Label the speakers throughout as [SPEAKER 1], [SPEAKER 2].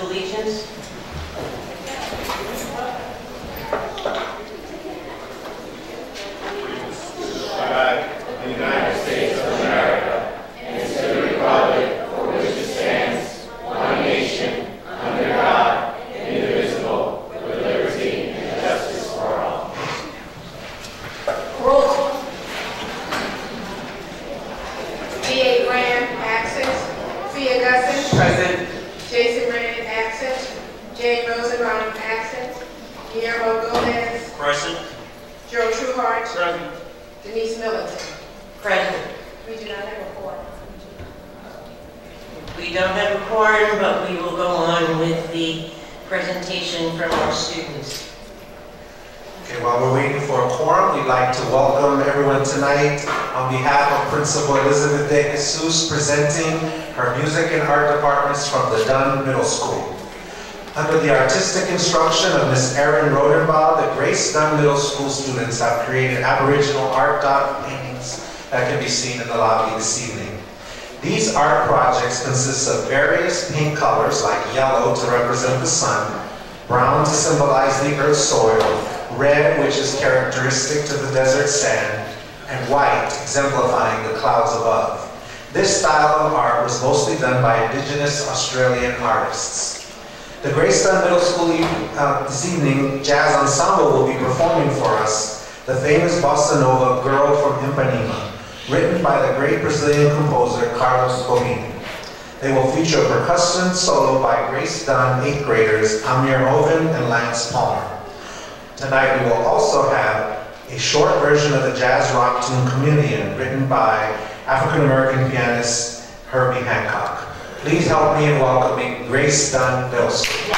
[SPEAKER 1] allegiance.
[SPEAKER 2] The United States of America, and to the republic for which it stands, one nation, under God, indivisible, with liberty and justice for all.
[SPEAKER 3] Roll call. D.A. Graham, absent. Fia Gusson.
[SPEAKER 4] Present.
[SPEAKER 3] Jason Rand, absent. Jane Rosenbaum, absent. Guillermo Gomez.
[SPEAKER 2] Present.
[SPEAKER 3] Joe Trueheart.
[SPEAKER 2] Present.
[SPEAKER 3] Denise Middleton.
[SPEAKER 1] Present.
[SPEAKER 3] We do not have a quorum.
[SPEAKER 1] We don't have a quorum, but we will go on with the presentation from our students.
[SPEAKER 5] Okay, while we're waiting for a quorum, we'd like to welcome everyone tonight on behalf of Principal Elizabeth De Jesus, presenting her music and art departments from the Dunn Middle School. Under the artistic instruction of Ms. Erin Rodenbaugh, the Grace Dunn Middle School students have created Aboriginal art dot paintings that can be seen in the lobby this evening. These art projects consist of various paint colors like yellow to represent the sun, brown to symbolize the earth's soil, red, which is characteristic to the desert sand, and white, exemplifying the clouds above. This style of art was mostly done by Indigenous Australian artists. The Grace Dunn Middle School this evening, Jazz Ensemble will be performing for us the famous bossa nova Girl from Ipanema, written by the great Brazilian composer Carlos Gomes. They will feature a percussion solo by Grace Dunn 8th graders Amir Oven and Lance Palmer. Tonight we will also have a short version of the jazz rock tune Chameleon, written by African-American pianist Herbie Hancock. Please help me in welcoming Grace Dunn Middle School.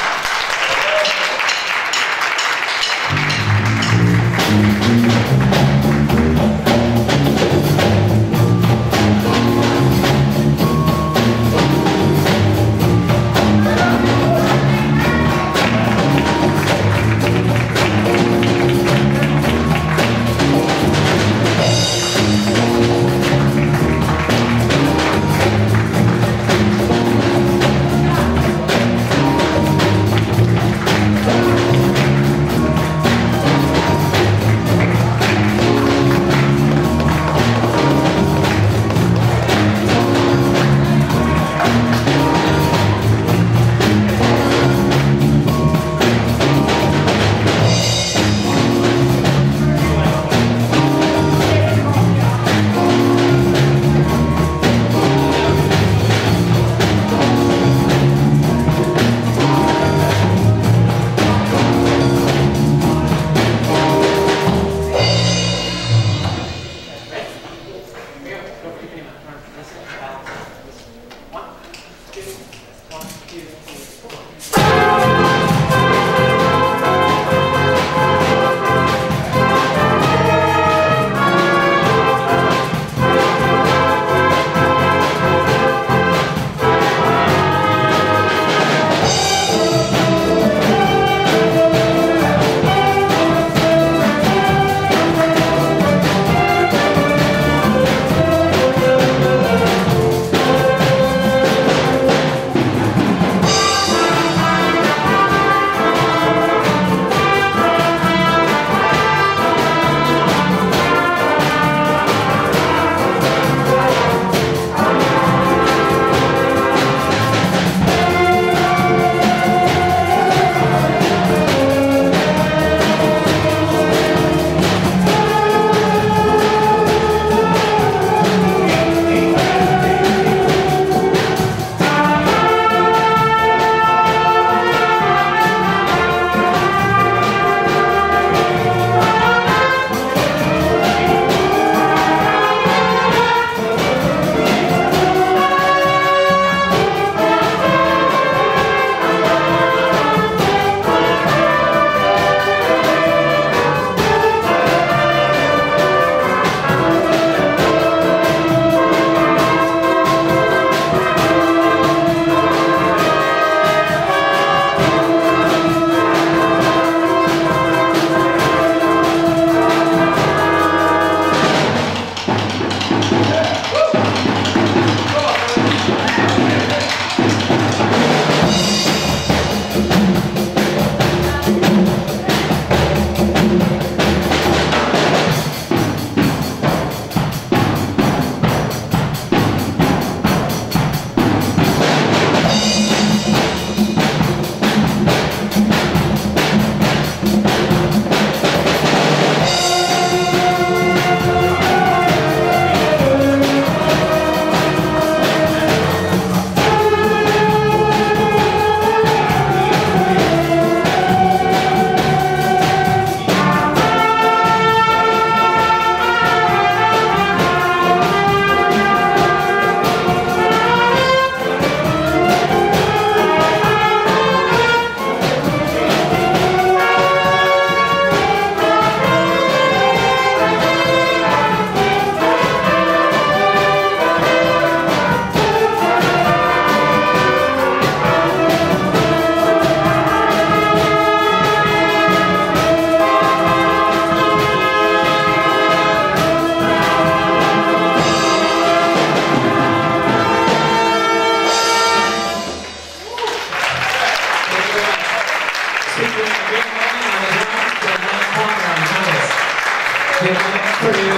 [SPEAKER 4] คือ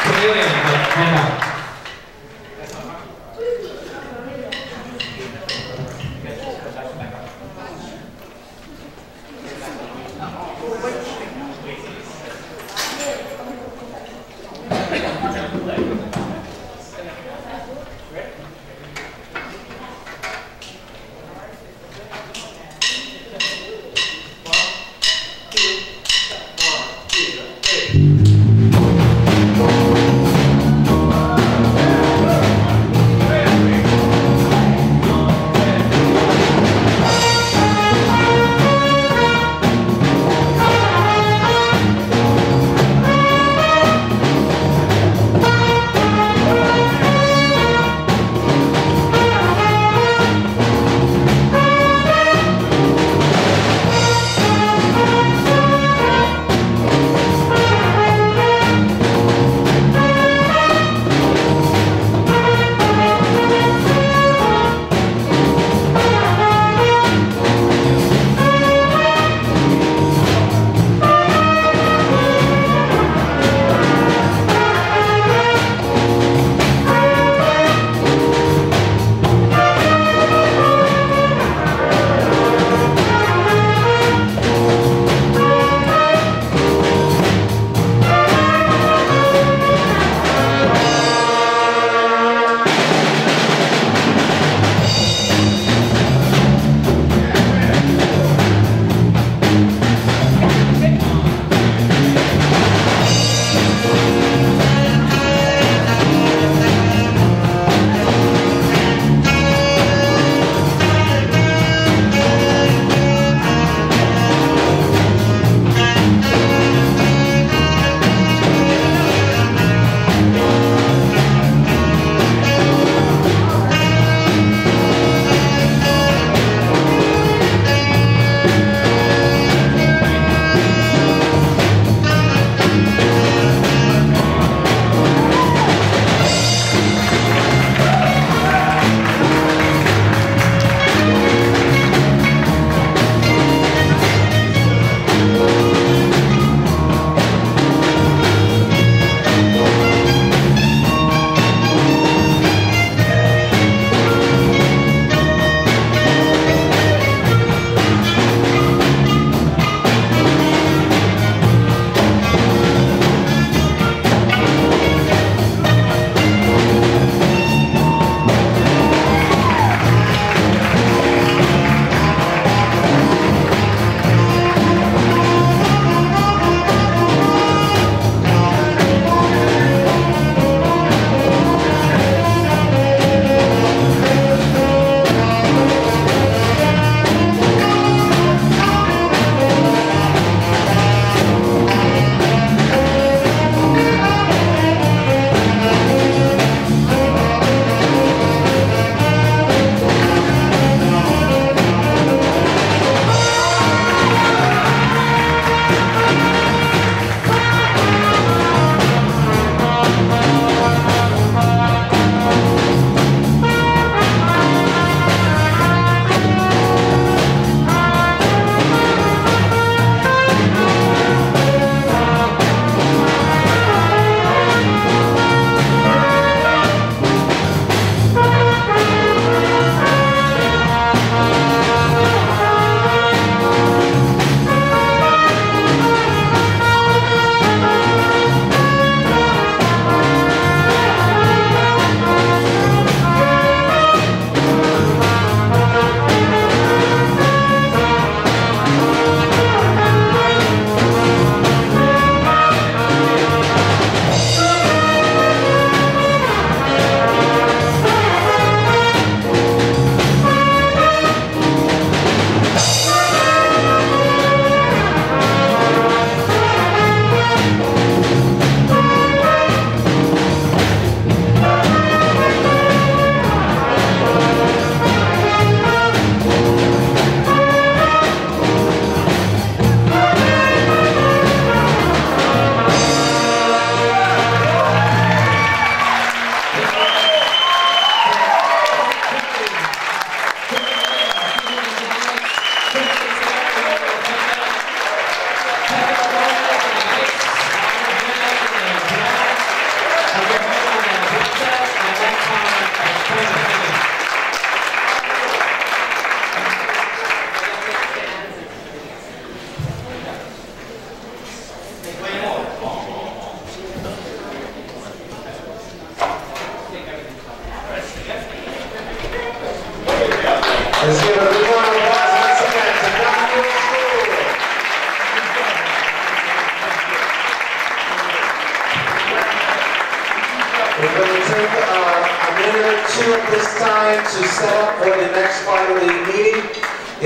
[SPEAKER 4] คนนี้เลยนะครับแนะนำ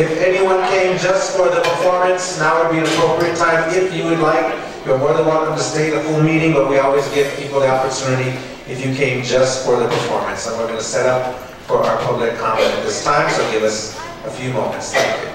[SPEAKER 5] If anyone came just for the performance, now would be an appropriate time. If you would like, you're more than welcome to stay the full meeting, but we always give people the opportunity if you came just for the performance. And we're going to set up for our public comment at this time, so give us a few moments. Thank you.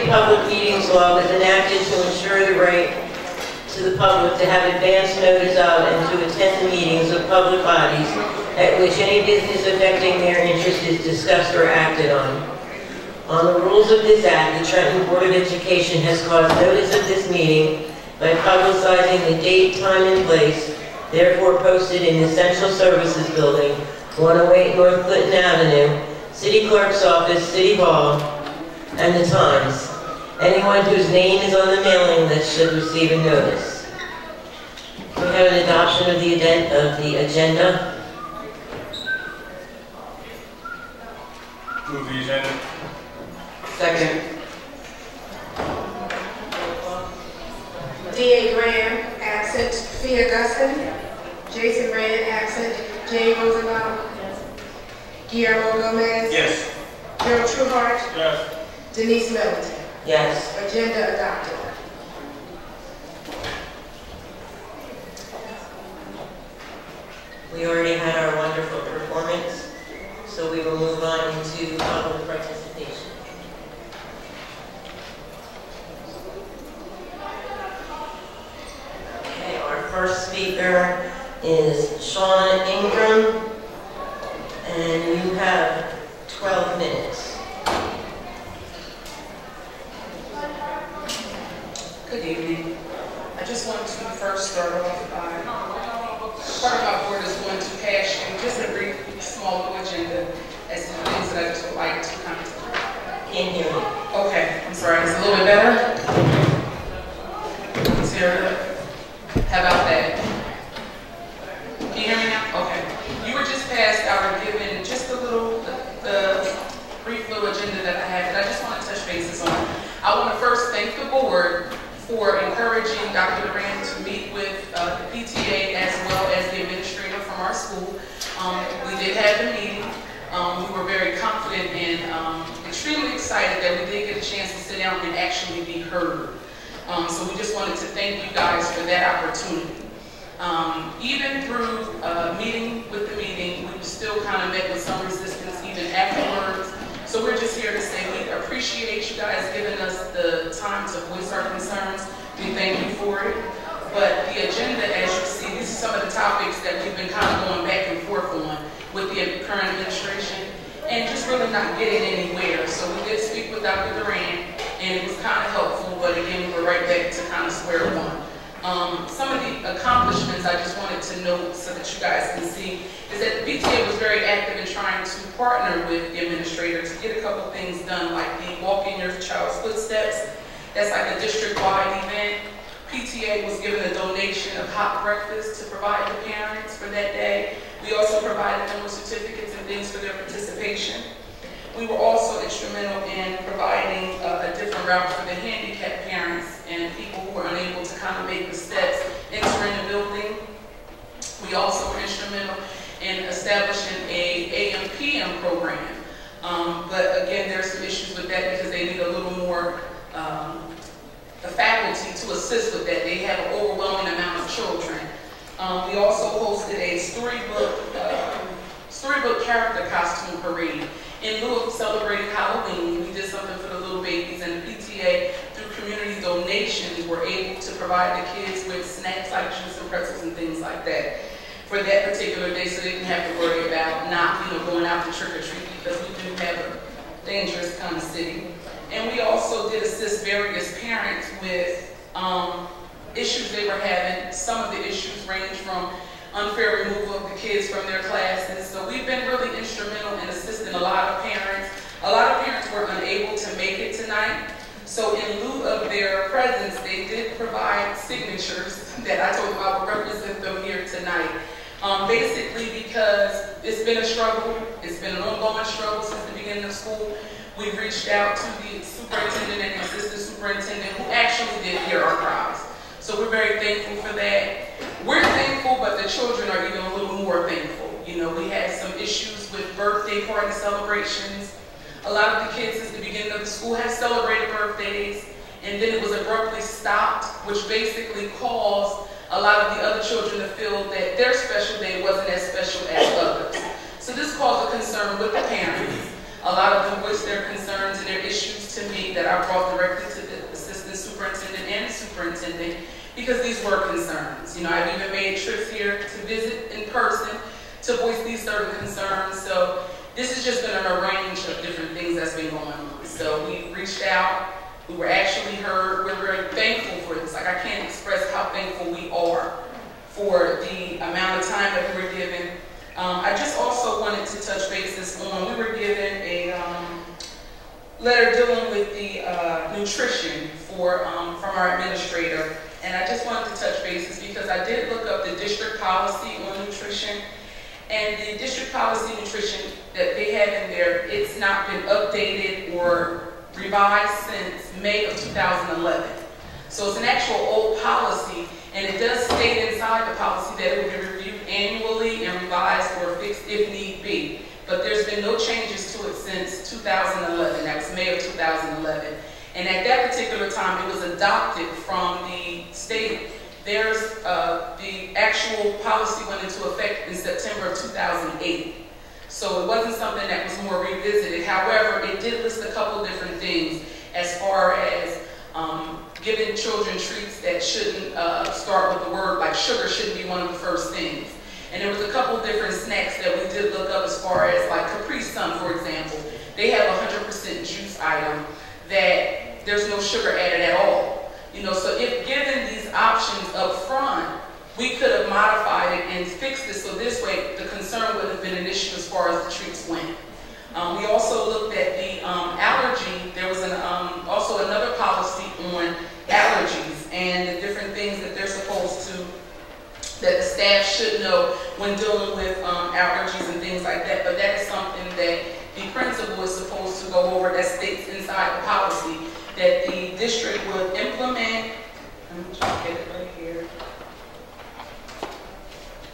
[SPEAKER 1] Public Meetings Law was enacted to ensure the right to the public to have advance notice of and to attend the meetings of public bodies at which any business affecting their interest is discussed or acted on. On the rules of this act, the Trenton Board of Education has caused notice of this meeting by publicizing the date, time, and place, therefore posted in the Central Services Building, 108 North Clinton Avenue, City Clerk's Office, City Hall, and the Times. Anyone whose name is on the mailing list should receive a notice. We have an adoption of the agenda.
[SPEAKER 2] Move the agenda.
[SPEAKER 1] Second.
[SPEAKER 3] D.A. Graham, absent. Fia Guston. Jason Rand, absent. Jay Rosenbaum. Guillermo Gomez.
[SPEAKER 2] Yes.
[SPEAKER 3] Joe Trueheart.
[SPEAKER 2] Yes.
[SPEAKER 3] Denise Middleton.
[SPEAKER 1] Yes.
[SPEAKER 3] Agenda adopted.
[SPEAKER 1] We already had our wonderful performance, so we will move on into public participation. Okay, our first speaker is Shauna Ingram, and you have 12 minutes.
[SPEAKER 6] Good evening. I just want to first start off by, part of my board is going to pass you just a brief, small little agenda as to the things that I just would like to come to.
[SPEAKER 1] Can't hear me.
[SPEAKER 6] Okay, I'm sorry, it's a little bit better. Let's hear it. How about that? Can you hear me now? Okay. You were just passed out or given just a little, the brief little agenda that I had that I just want to touch bases on. I want to first thank the board for encouraging Dr. Duran to meet with the PTA as well as the administrator from our school. We did have the meeting. We were very confident and extremely excited that we did get a chance to sit down and actually be heard. So we just wanted to thank you guys for that opportunity. Even through meeting with the meeting, we still kind of met with some resistance even afterwards. So we're just here to say we appreciate you guys giving us the time to voice our concerns. We thank you for it. But the agenda, as you see, these are some of the topics that we've been kind of going back and forth on with the current administration and just really not getting anywhere. So we did speak with Dr. Duran, and it was kind of helpful, but again, we're right back to kind of square one. Some of the accomplishments I just wanted to note so that you guys can see is that the PTA was very active in trying to partner with the administrator to get a couple things done, like the Walk in Your Child's Footsteps. That's like a district-wide event. PTA was given a donation of hot breakfast to provide the parents for that day. We also provided them with certificates and things for their participation. We were also instrumental in providing a different route for the handicapped parents and people who were unable to kind of make the steps entering the building. We also were instrumental in establishing a AM/PM program. But again, there's some issues with that because they need a little more the faculty to assist with that. They have an overwhelming amount of children. We also hosted a storybook character costume parade. In lieu of celebrating Halloween, we did something for the little babies, and the PTA, through community donations, were able to provide the kids with snacks like juice and pretzels and things like that for that particular day, so they didn't have to worry about not, going out to trick or treat, because we do have a dangerous kind of city. And we also did assist various parents with issues they were having. Some of the issues range from unfair removal of the kids from their classes. So we've been really instrumental in assisting a lot of parents. A lot of parents were unable to make it tonight. So in lieu of their presence, they did provide signatures that I told them I would represent them here tonight. Basically because it's been a struggle. It's been an ongoing struggle since the beginning of school. We've reached out to the superintendent and the assistant superintendent who actually did hear our cries. So we're very thankful for that. We're thankful, but the children are even a little more thankful. We had some issues with birthday party celebrations. A lot of the kids since the beginning of the school had celebrated birthdays, and then it was abruptly stopped, which basically caused a lot of the other children to feel that their special day wasn't as special as others. So this caused a concern with the parents. A lot of them voiced their concerns and their issues to me that I brought directly to the assistant superintendent and the superintendent, because these were concerns. I've even made trips here to visit in person to voice these certain concerns. So this has just been a range of different things that's been going on. So we reached out. We were actually heard. We're very thankful for this. I can't express how thankful we are for the amount of time that we were given. I just also wanted to touch bases on, we were given a letter dealing with the nutrition from our administrator. And I just wanted to touch bases because I did look up the district policy on nutrition. And the district policy nutrition that they have in there, it's not been updated or revised since May of 2011. So it's an actual old policy, and it does state inside the policy that it will be reviewed annually and revised or fixed if need be. But there's been no changes to it since 2011. That was May of 2011. And at that particular time, it was adopted from the state. The actual policy went into effect in September of 2008. So it wasn't something that was more revisited. However, it did list a couple different things as far as giving children treats that shouldn't start with the word, like sugar shouldn't be one of the first things. And there was a couple different snacks that we did look up as far as like Capri Sun, for example. They have a 100% juice item that there's no sugar added at all. So if given these options up front, we could have modified it and fixed it so this way the concern would have been an issue as far as the treats went. We also looked at the allergy. There was also another policy on allergies and the different things that they're supposed to, that the staff should know when dealing with allergies and things like that. But that is something that the principal is supposed to go over, that states inside the policy that the district would implement. Let me try to get it right here.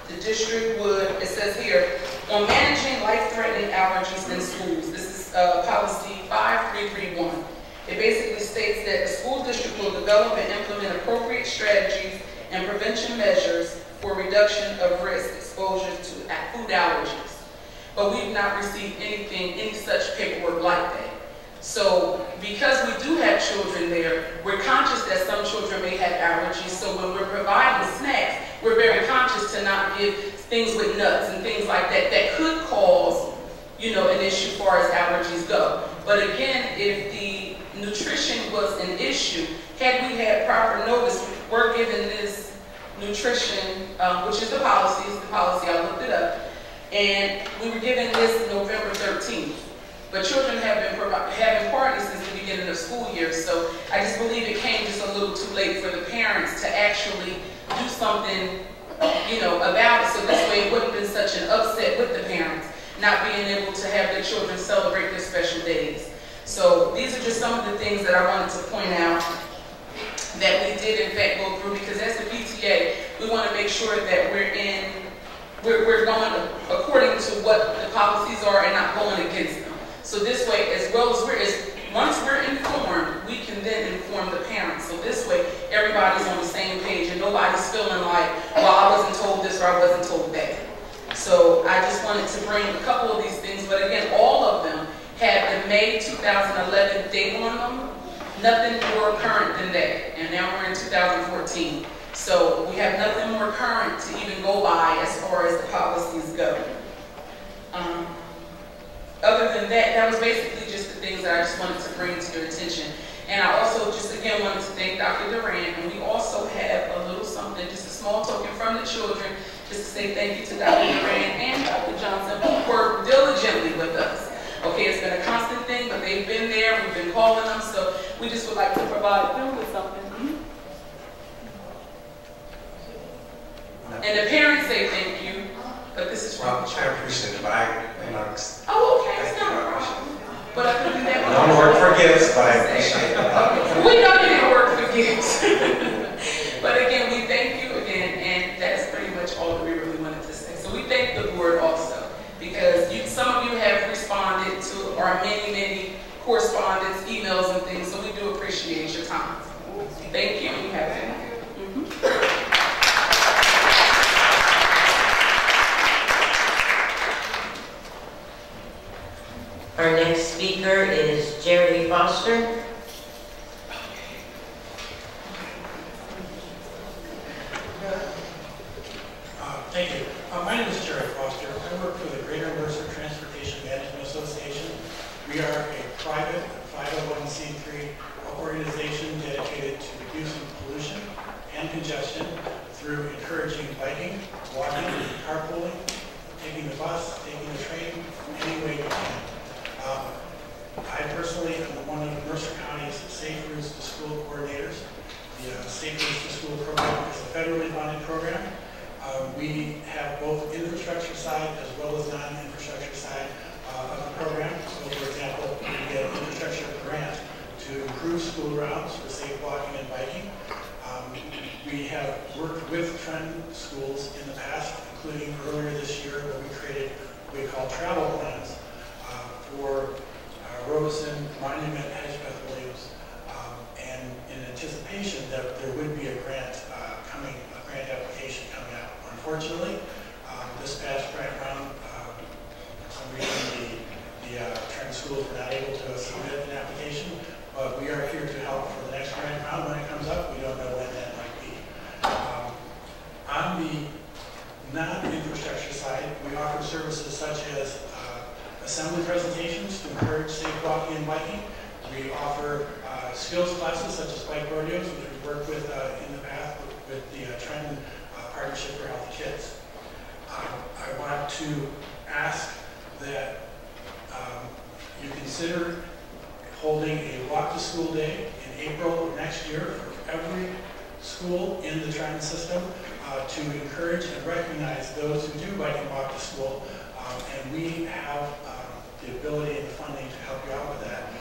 [SPEAKER 6] The district would, it says here, on managing life-threatening allergies in schools. This is policy 5331. It basically states that the school district will develop and implement appropriate strategies and prevention measures for reduction of risk exposure to food allergies. But we've not received any such paperwork like that. So because we do have children there, we're conscious that some children may have allergies. So when we're providing snacks, we're very conscious to not give things with nuts and things like that that could cause, an issue as far as allergies go. But again, if the nutrition was an issue, had we had proper notice, we're given this nutrition, which is the policy, I looked it up, and we were given this November 13th. But children have been having parties since the beginning of school year, so I just believe it came just a little too late for the parents to actually do something, you know, about it. So this way it wouldn't have been such an upset with the parents not being able to have their children celebrate their special days. So these are just some of the things that I wanted to point out that we did in fact go through, because as the PTA, we want to make sure that we're going according to what the policies are and not going against them. So this way, as well as once we're informed, we can then inform the parents. So this way, everybody's on the same page and nobody's feeling like, well, I wasn't told this or I wasn't told that. So I just wanted to bring a couple of these things, but again, all of them had the May 2011 date on them. Nothing more current than that. And now we're in 2014. So we have nothing more current to even go by as far as the policies go. Other than that, that was basically just the things that I just wanted to bring to your attention. And I also just again wanted to thank Dr. Durant, and we also have a little something, just a small token from the children, just to say thank you to Dr. Durant and Dr. Johnson, who worked diligently with us. Okay, it's been a constant thing, but they've been there, we've been calling them, so we just would like to provide them with something. And the parents say thank you, but this is from the church.
[SPEAKER 5] I appreciate it, but
[SPEAKER 6] oh, okay, it's not a problem. But I couldn't do that.
[SPEAKER 5] I don't work for gifts, but I appreciate it.
[SPEAKER 6] We know you didn't work for gifts. But again, we thank you again, and that's pretty much all that we really wanted to say. So we thank the board also, because some of you have responded to our many correspondence, emails, and things, so we do appreciate your time. Thank you, and you have it.
[SPEAKER 1] Our next speaker is Jerry Foster.
[SPEAKER 7] Thank you. My name is Jerry Foster. I work for the Greater Mercer Transportation Management Association. We are a private 501c3 organization dedicated to reducing pollution and congestion through encouraging biking, walking, carpooling, taking the bus, taking the train, any way you can. I personally am one of Mercer County's Safe Routes to School coordinators. The Safe Routes to School program is a federally funded program. We have both infrastructure side as well as non-infrastructure side of the program. So for example, we get an infrastructure grant to improve school routes for safe walking and biking. We have worked with trend schools in the past, including earlier this year when we created what we call travel plans for Robeson, Monument, Hedgepeth, Williams, and in anticipation that there would be a grant application coming out. Unfortunately, this past grant round, for some reason the trend schools were not able to submit an application, but we are here to help for the next grant round when it comes up. We don't know when that might be. On the non-infrastructure side, we offer services such as assembly presentations to encourage safe walking and biking. We offer skills classes such as bike rodeos, which we've worked with in the past with the Trend Partnership for Healthy Kids. I want to ask that you consider holding a walk to school day in April of next year for every school in the Trend system to encourage and recognize those who do bike and walk to school. And we have the ability and the funding to help you out with that.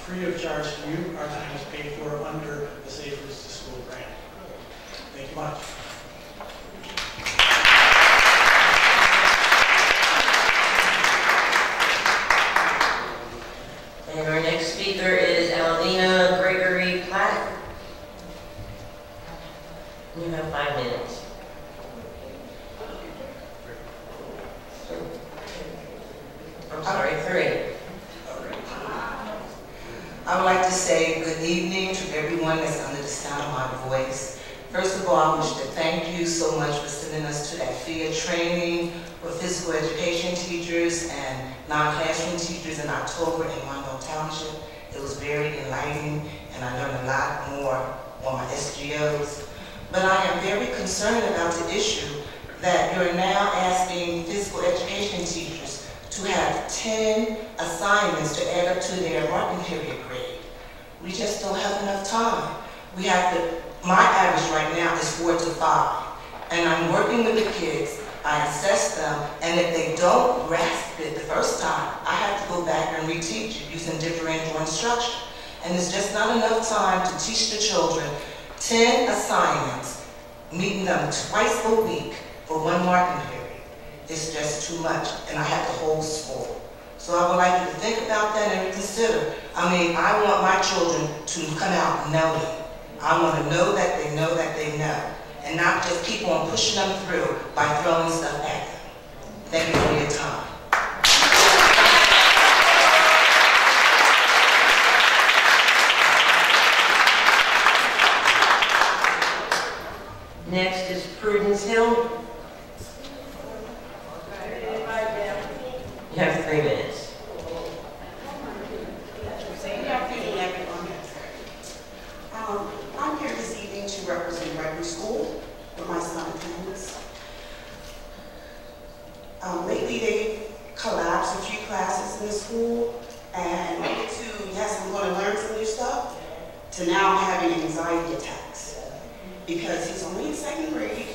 [SPEAKER 7] Free of charge to you, our time is paid for under the Safe Routes to School grant. Thank you much.
[SPEAKER 1] And our next speaker is Alvina Gregory Platt. You have 5 minutes. I'm sorry, 3.
[SPEAKER 8] I would like to say good evening to everyone that's under the sound of my voice. First of all, I wish to thank you so much for sending us to that FIA training for physical education teachers and non-classroom teachers in October in Monroe Township. It was very enlightening, and I learned a lot more on my SGOs. But I am very concerned about the issue that you're now asking physical education teachers to to have 10 assignments to add up to their marking period grade. We just don't have enough time. We have to, my average right now is 4 to 5. And I'm working with the kids, I assess them, and if they don't grasp it the first time, I have to go back and reteach it using differential instruction. And there's just not enough time to teach the children 10 assignments, meeting them twice a week for 1 marking period. It's just too much, and I have the whole full. So I would like you to think about that and reconsider. I mean, I want my children to come out knowing. I want to know that they know that they know, and not just keep on pushing them through by throwing stuff at them. Thank you for your time.
[SPEAKER 1] Next is Prudence Hill. You have 3 minutes.
[SPEAKER 9] Good afternoon, everyone. I'm here this evening to represent Redwood School with my son attends. Lately, they've collapsed a few classes in the school, and went to, yes, I'm going to learn some new stuff, to now having anxiety attacks. Because he's only in 2nd grade,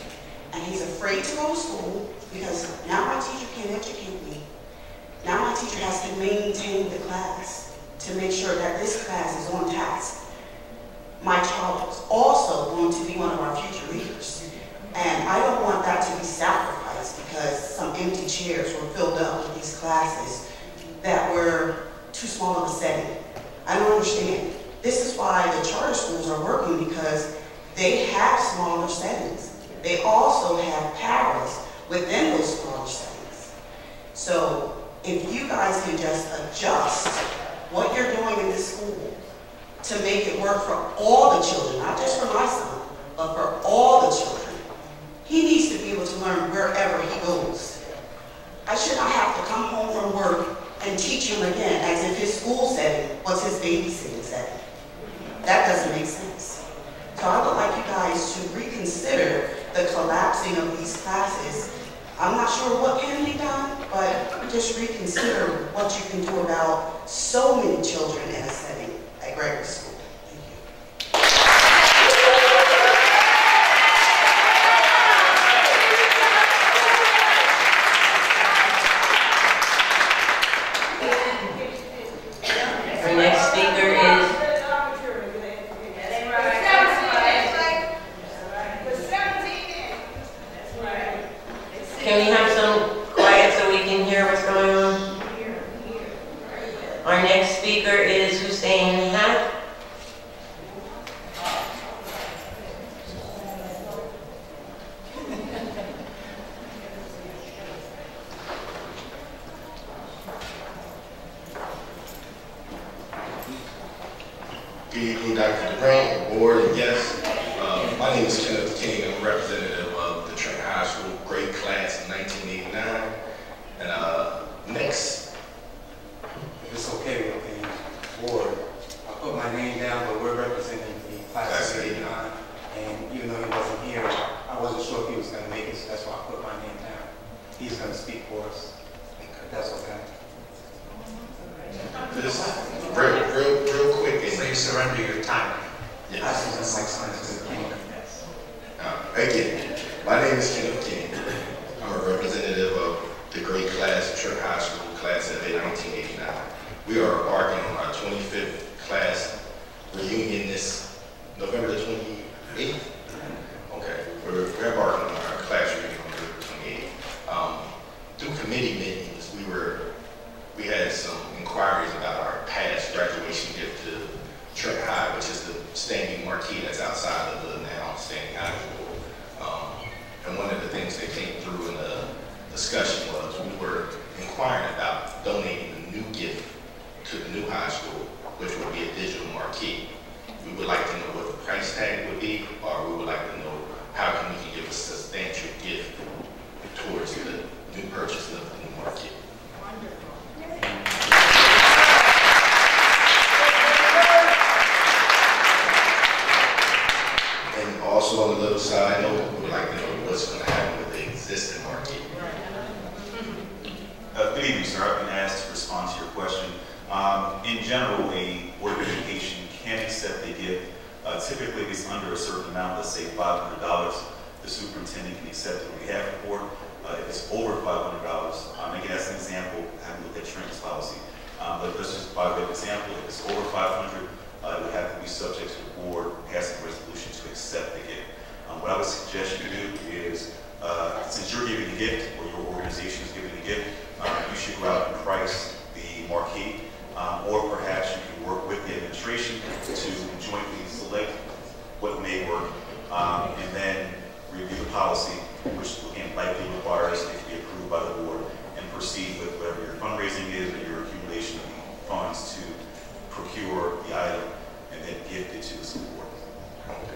[SPEAKER 9] and he's afraid to go to school, because now my teacher can't educate me. Now my teacher has to maintain the class to make sure that this class is on task. My child is also going to be one of our future leaders. And I don't want that to be sacrificed because some empty chairs were filled up with these classes that were too small of a setting. I don't understand. This is why the charter schools are working, because they have smaller settings. They also have paras within those smaller settings. So if you guys can just adjust what you're doing in this school to make it work for all the children, not just for my son, but for all the children, he needs to be able to learn wherever he goes. I should not have to come home from work and teach him again as if his school setting was his babysitting setting. That doesn't make sense. So I would like you guys to reconsider the collapsing of these classes. I'm not sure what can be done, but just reconsider what you can do about so many children in a setting at Gregory School.
[SPEAKER 1] Our next speaker is Can we have some quiet so we can hear what's going on? Our next speaker is Hussein Hat.
[SPEAKER 2] Good evening, Dr. DeBrown, board, and guests. My name is Kenneth King. I'm a representative of the Trenton High School grade class of 1989. And next.
[SPEAKER 10] If it's okay with the board, I put my name down, but we're representing the class of 89. And even though he wasn't here, I wasn't sure if he was going to make it, so that's why I put my name down. He's going to speak for us, if that's okay.
[SPEAKER 2] Just real quick.
[SPEAKER 5] So you surrender your time.
[SPEAKER 2] Yes. Again, my name is Kenneth King. I'm a representative of the grade class of Trenton High School, class of 1989. We are embarking on our 25th class reunion this November the 28th. Okay, we're embarking on our class reunion on November the 28th. Through committee meetings, we had some inquiries about our past graduation gift to Trenton High, which is the standing marquee that's outside of the now standing high school. And one of the things that came through in the discussion was we were inquiring about donating a new gift to the new high school, which would be a digital marquee. We would like to know what the price tag would be, or we would like to know how can we give a substantial gift towards the new purchase of the new marquee. And also on the little side note, we would like to know what's going to happen with the existing marquee.
[SPEAKER 11] Good evening, sir. I've been asked to respond to your question. In general, a Board of Education can accept a gift. Typically, if it's under a certain amount, let's say $500, the superintendent can accept it on behalf of the board. If it's over $500, again, that's an example. I haven't looked at Trent's policy. But let's just by way of example, if it's over $500, it would have to be subject to the board passing a resolution to accept the gift. What I would suggest you do is, since you're giving a gift, or your organization is giving a gift, you should go out and price the marquee, or perhaps you can work with the administration to jointly select what may work, and then review the policy, which again likely requires it to be approved by the board, and proceed with whatever your fundraising is or your accumulation of the funds to procure the item and then gift it to the school board.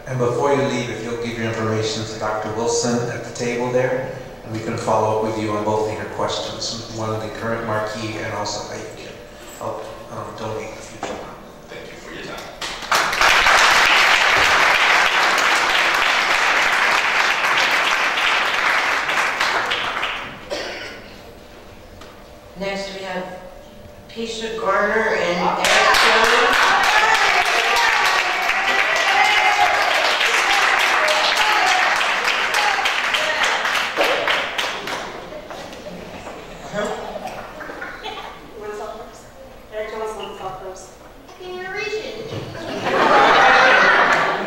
[SPEAKER 5] And before you leave, if you'll give your information to Dr. Wilson at the table there, and we can follow up with you on both of your questions, one of the current marquee and also how you can help donate the future one.
[SPEAKER 11] Thank you for your time.
[SPEAKER 1] Next, we have Keisha Garner and Eric Jones.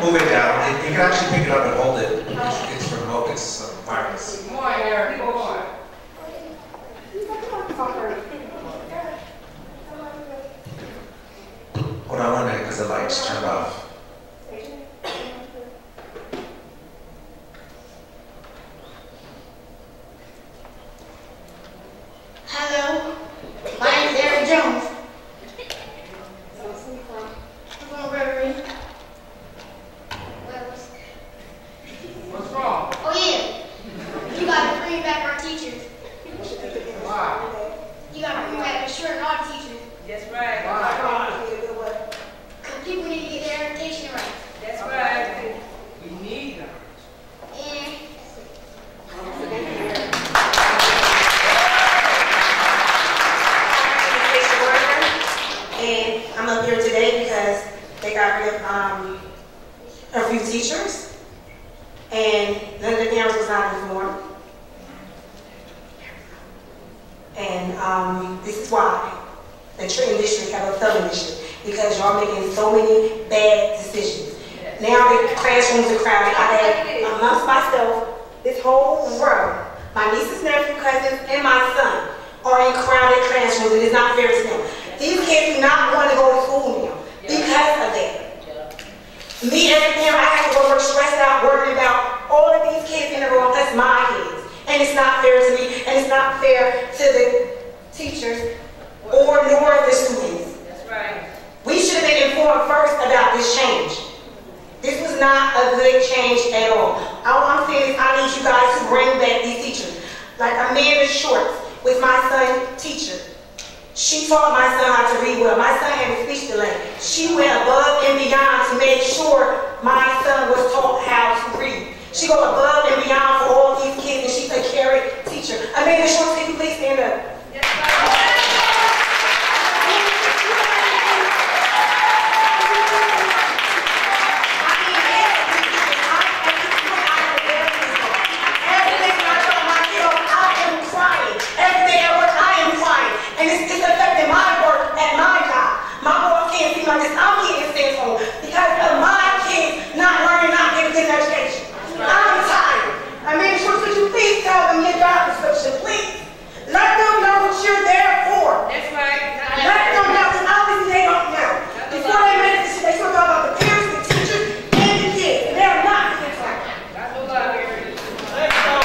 [SPEAKER 5] Move it down. You can actually pick it up and hold it. It's remote. It's wireless.
[SPEAKER 6] More, Eric, more.
[SPEAKER 5] Hold on 1 minute because the lights turned off.
[SPEAKER 12] Hello, my name is Eric Jones. I'm from Reverie.
[SPEAKER 6] What's wrong?
[SPEAKER 12] Oh yeah, you gotta bring back our teachers.
[SPEAKER 6] Why?
[SPEAKER 12] You gotta bring back the shirt and all the teachers.
[SPEAKER 6] That's right.
[SPEAKER 12] Cause people need to get their education right.
[SPEAKER 6] That's right. We need them.
[SPEAKER 12] And
[SPEAKER 9] And I'm up here today because they got rid of a few teachers, and none of the parents was not informed. And this is why the Trenton district have a felon district, because y'all making so many bad decisions. Now the classrooms are crowded. I had amongst myself this whole row, my nieces, nephew, cousins, and my son are in crowded classrooms, and it's not fair to them. These kids do not want to go to school now because of that. Me as a parent, I have to go work stressed out, worried about all of these kids in the room. That's my kids. And it's not fair to me, and it's not fair to the teachers or nor the students.
[SPEAKER 6] That's right.
[SPEAKER 9] We should have been informed first about this change. This was not a good change at all. All I'm saying is I need you guys to bring back these teachers. Like Amanda Shorts with my son, teacher. She taught my son how to read well. My son had a speech delay. She went above and beyond to make sure my son was taught how to read. She go above and beyond for all these kids, and she's a caring teacher. Amanda Shorts, can you please stand up?
[SPEAKER 6] Yes, right.
[SPEAKER 9] And it's affecting my work at my job. My boss can't see my this. I'm getting sent home because of my kids not learning, not getting good education. I'm tired. I mean, sure, could you please tell them your job description, please? Let them know what you're there for.
[SPEAKER 6] That's right.
[SPEAKER 9] Let them know, because obviously they don't know. Before they make this, they should talk about the parents, the teachers, and the kids. And they're not being taught.
[SPEAKER 6] That's a lot.
[SPEAKER 1] Let's go.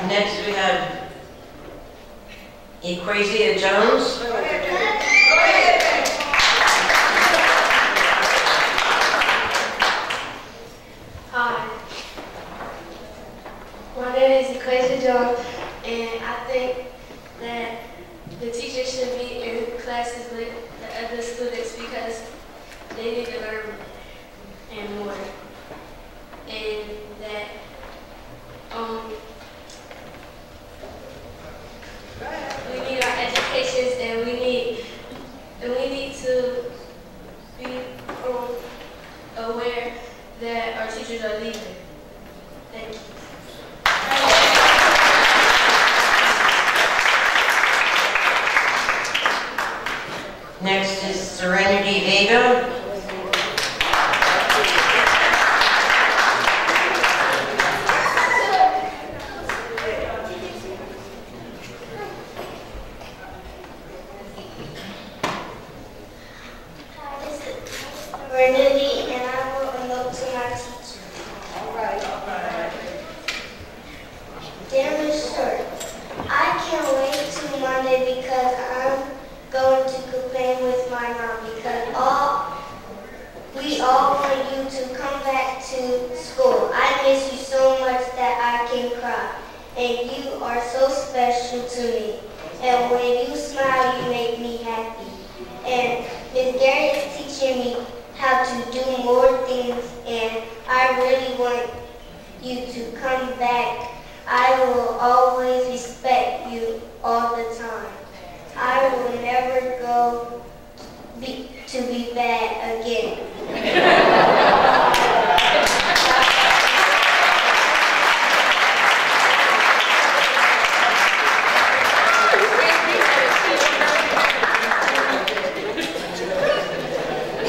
[SPEAKER 1] Next we have Equasia Jones.
[SPEAKER 12] hi, my name is Equasia Jones,
[SPEAKER 13] And I think that the teachers should be in classes with the other students because they need to learn and more. And that we need our educations and we need to be aware that our teachers are leaving. Thank you.
[SPEAKER 1] Next is Serenity Vega.
[SPEAKER 13] Serenity, and I wrote a note to my teacher. All right. Dear Ms. Short, I can't wait till Monday because I'm going to complain with my mom because we all want you to come back to school. I miss you so much that I can cry. And you are so special to me. And when you smile, you make me happy. And Ms. Gary is teaching me how to do more things, and I really want you to come back. I will always respect you all the time. I will never go to be bad again.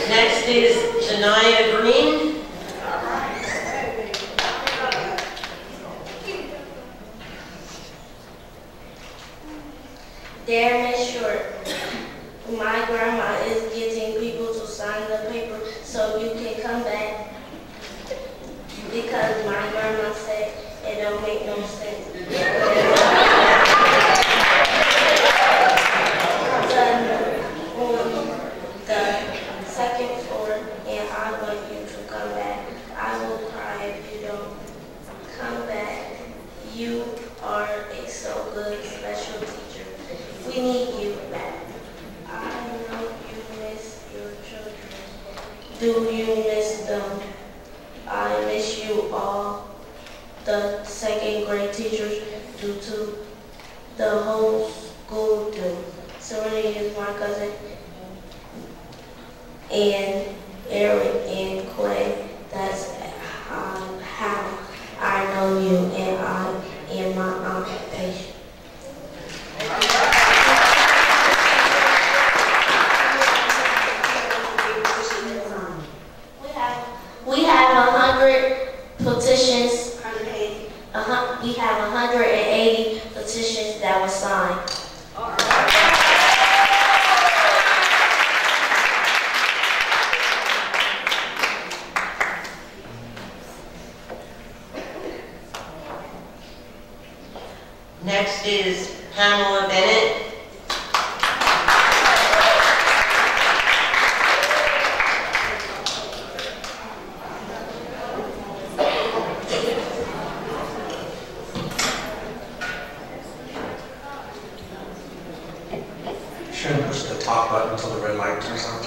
[SPEAKER 1] Next is Janaya Green.
[SPEAKER 13] Dear Ms. Short, my grandma is getting people to sign the paper so you can come back because my grandma said it don't make no sense. The second floor, and I want you to come back. I will cry if you don't come back. You are a so good special teacher. We need you back. I know you miss your children. Do you miss them? I miss you all. The second grade teachers do too. The whole school do. Serenity is my cousin. And Eric and Clay, that's how I know you, and I am my aunt patient. We have 100 petitions. We have 180 petitions that were signed.
[SPEAKER 1] Next is Pamela Bennett.
[SPEAKER 5] Shouldn't push the top button until the red light turns on.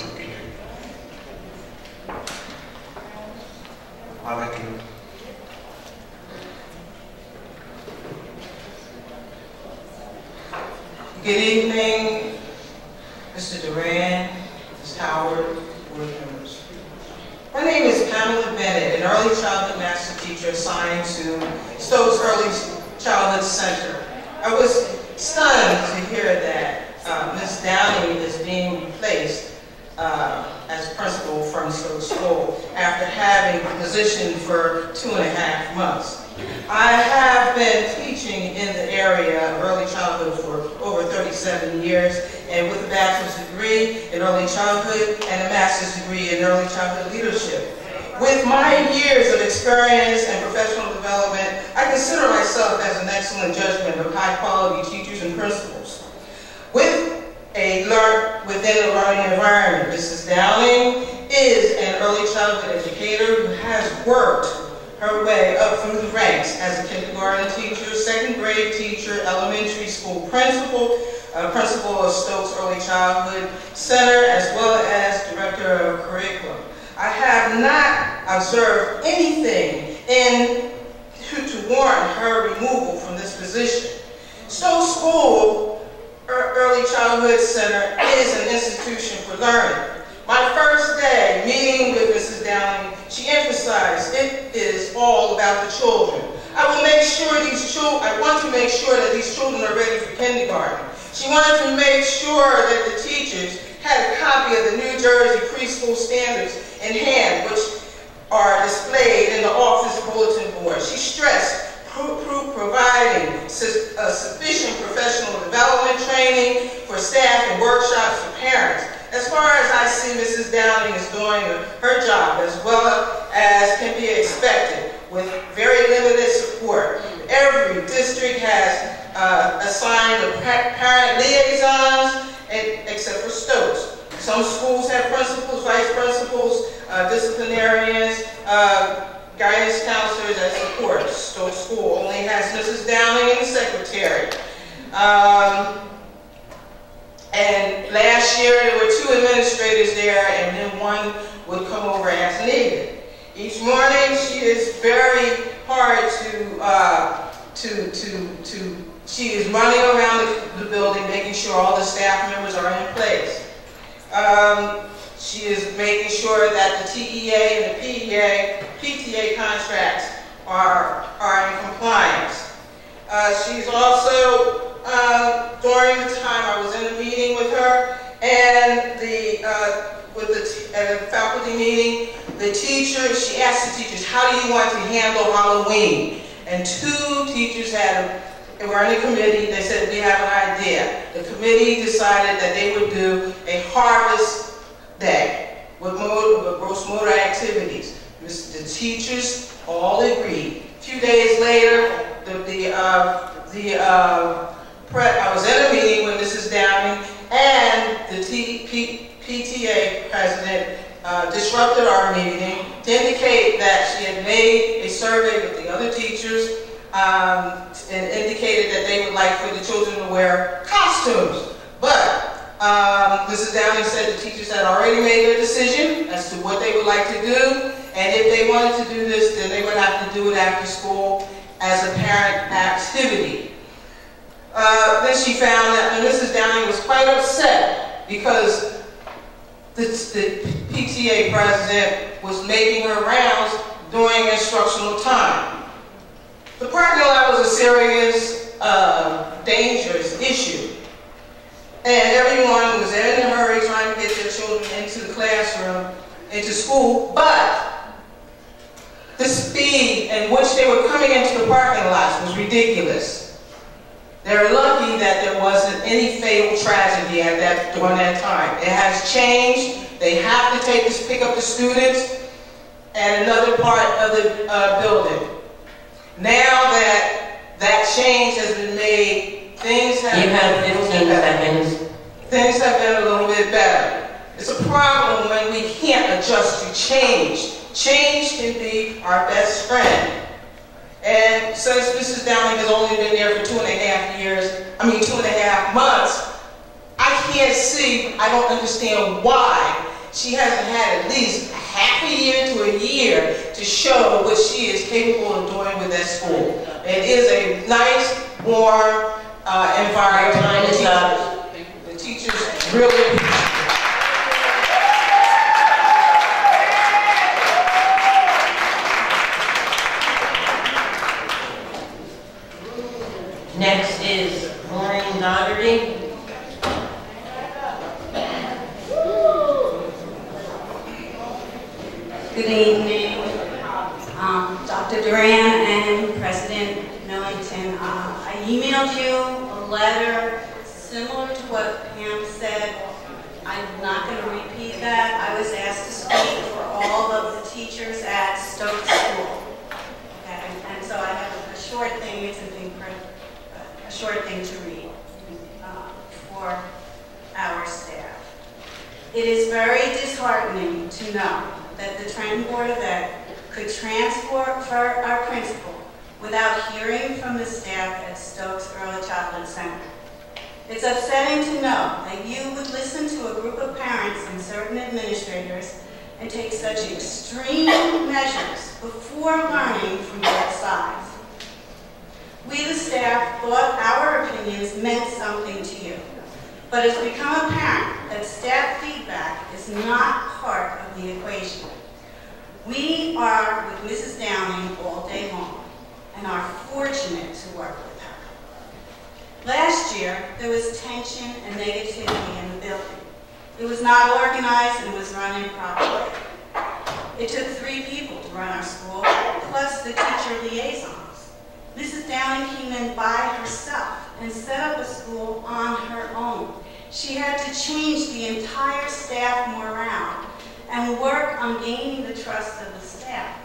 [SPEAKER 14] Good evening, Mr. Duran, Ms. Howard, board members. My name is Pamela Bennett, an early childhood master teacher assigned to Stokes Early Childhood Center. I was stunned to hear that Ms. Downing is being replaced as principal from Stokes School after having the position for 2.5 months. I have been teaching in the area of early childhood for over 37 years, and with a bachelor's degree in early childhood and a master's degree in early childhood leadership. With my years of experience and professional development, I consider myself as an excellent judgment of high-quality teachers and principals. Within a learning environment, Mrs. Downing is an early childhood educator who has worked her way up through the ranks as a kindergarten teacher, second grade teacher, elementary school principal, principal of Stokes Early Childhood Center, as well as director of curriculum. I have not observed anything to warrant her removal from this position. Stokes School Early Childhood Center is an institution for learning. My first day meeting with Mrs. Downing, she emphasized it is all about the children. I want to make sure that these children are ready for kindergarten. She wanted to make sure that the teachers had a copy of the New Jersey preschool standards in hand, which are displayed in the office bulletin board. She stressed providing sufficient professional development training for staff and workshops for parents. As far as I see, Mrs. Downing is doing her job as well as can be expected with very limited support. Every district has assigned a parent liaisons, except for Stokes. Some schools have principals, vice principals, disciplinarians, guidance counselors as support. Stokes School only has Mrs. Downing and the secretary. And last year there were 2 administrators there, and then one would come over as needed. Each morning she is very hard she is running around the building making sure all the staff members are in place. She is making sure that the TEA and the PTA contracts are in compliance. She's also, during the time I was in a meeting with her and with the faculty meeting, the teachers, she asked the teachers, how do you want to handle Halloween? And 2 teachers were in a committee. They said, we have an idea. The committee decided that they would do a harvest day with gross motor activities. The teachers all agreed. A few days later, I was in a meeting with Mrs. Downing, and the PTA president disrupted our meeting to indicate that she had made a survey with the other teachers and indicated that they would like for the children to wear costumes. But Mrs. Downing said the teachers had already made their decision as to what they would like to do, and if they wanted to do this, then they would have to do it after school as a parent activity. Then she found that Mrs. Downing was quite upset because the PTA president was making her rounds during instructional time. The parking lot was a serious, dangerous issue. And everyone was in a hurry trying to get their children into the classroom, into school, but the speed in which they were coming into the parking lots was ridiculous. They're lucky that there wasn't any fatal tragedy during that time. It has changed. They have to pick up the students at another part of the building. Now that change has been made, things have been a little bit better. It's a problem when we can't adjust to change. Change can be our best friend. And since Mrs. Downing has only been there for 2.5 months, I don't understand why she hasn't had at least half a year to a year to show what she is capable of doing with that school. It is a nice, warm environment. The teachers really appreciate it.
[SPEAKER 1] Next is Maureen Dougherty.
[SPEAKER 15] Good evening, Dr. Duran and President Millington. I emailed you a letter similar to what Pam said. I'm not going to repeat that. I was asked to speak for all of the teachers at Stokes School. Okay, and so I have a short thing. It's a short thing to read for our staff. It is very disheartening to know that the Trenton Board of Ed could transfer our principal without hearing from the staff at Stokes Early Childhood Center. It's upsetting to know that you would listen to a group of parents and certain administrators and take such extreme measures before learning from both sides. We, the staff, thought our opinions meant something to you, but it's become apparent that staff feedback is not part of the equation. We are with Mrs. Downing all day long and are fortunate to work with her. Last year, there was tension and negativity in the building. It was not organized and was run improperly. It took 3 people to run our school, plus the teacher liaisons. Mrs. Downing came in by herself and set up a school on her own. She had to change the entire staff morale and work on gaining the trust of the staff.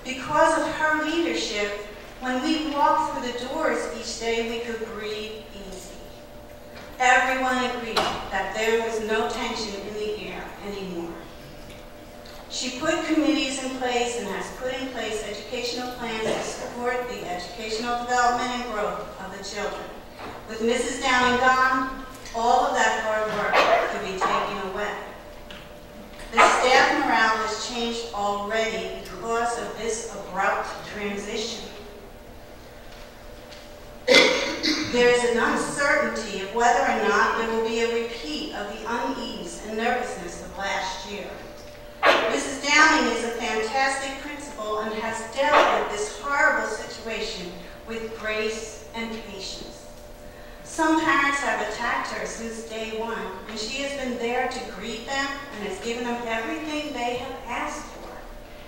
[SPEAKER 15] Because of her leadership, when we walked through the doors each day, we could breathe easy. Everyone agreed that there was no tension in the air anymore. She put committees in place and has put in place educational plans to support the educational development and growth of the children. With Mrs. Downing gone, all of that hard work could be taken away. The staff morale has changed already because of this abrupt transition. There is an uncertainty of whether or not there will be a repeat of the unease and nervousness of last year. Mrs. Downing is a fantastic principal and has dealt with this horrible situation with grace and patience. Some parents have attacked her since day one, and she has been there to greet them and has given them everything they have asked for.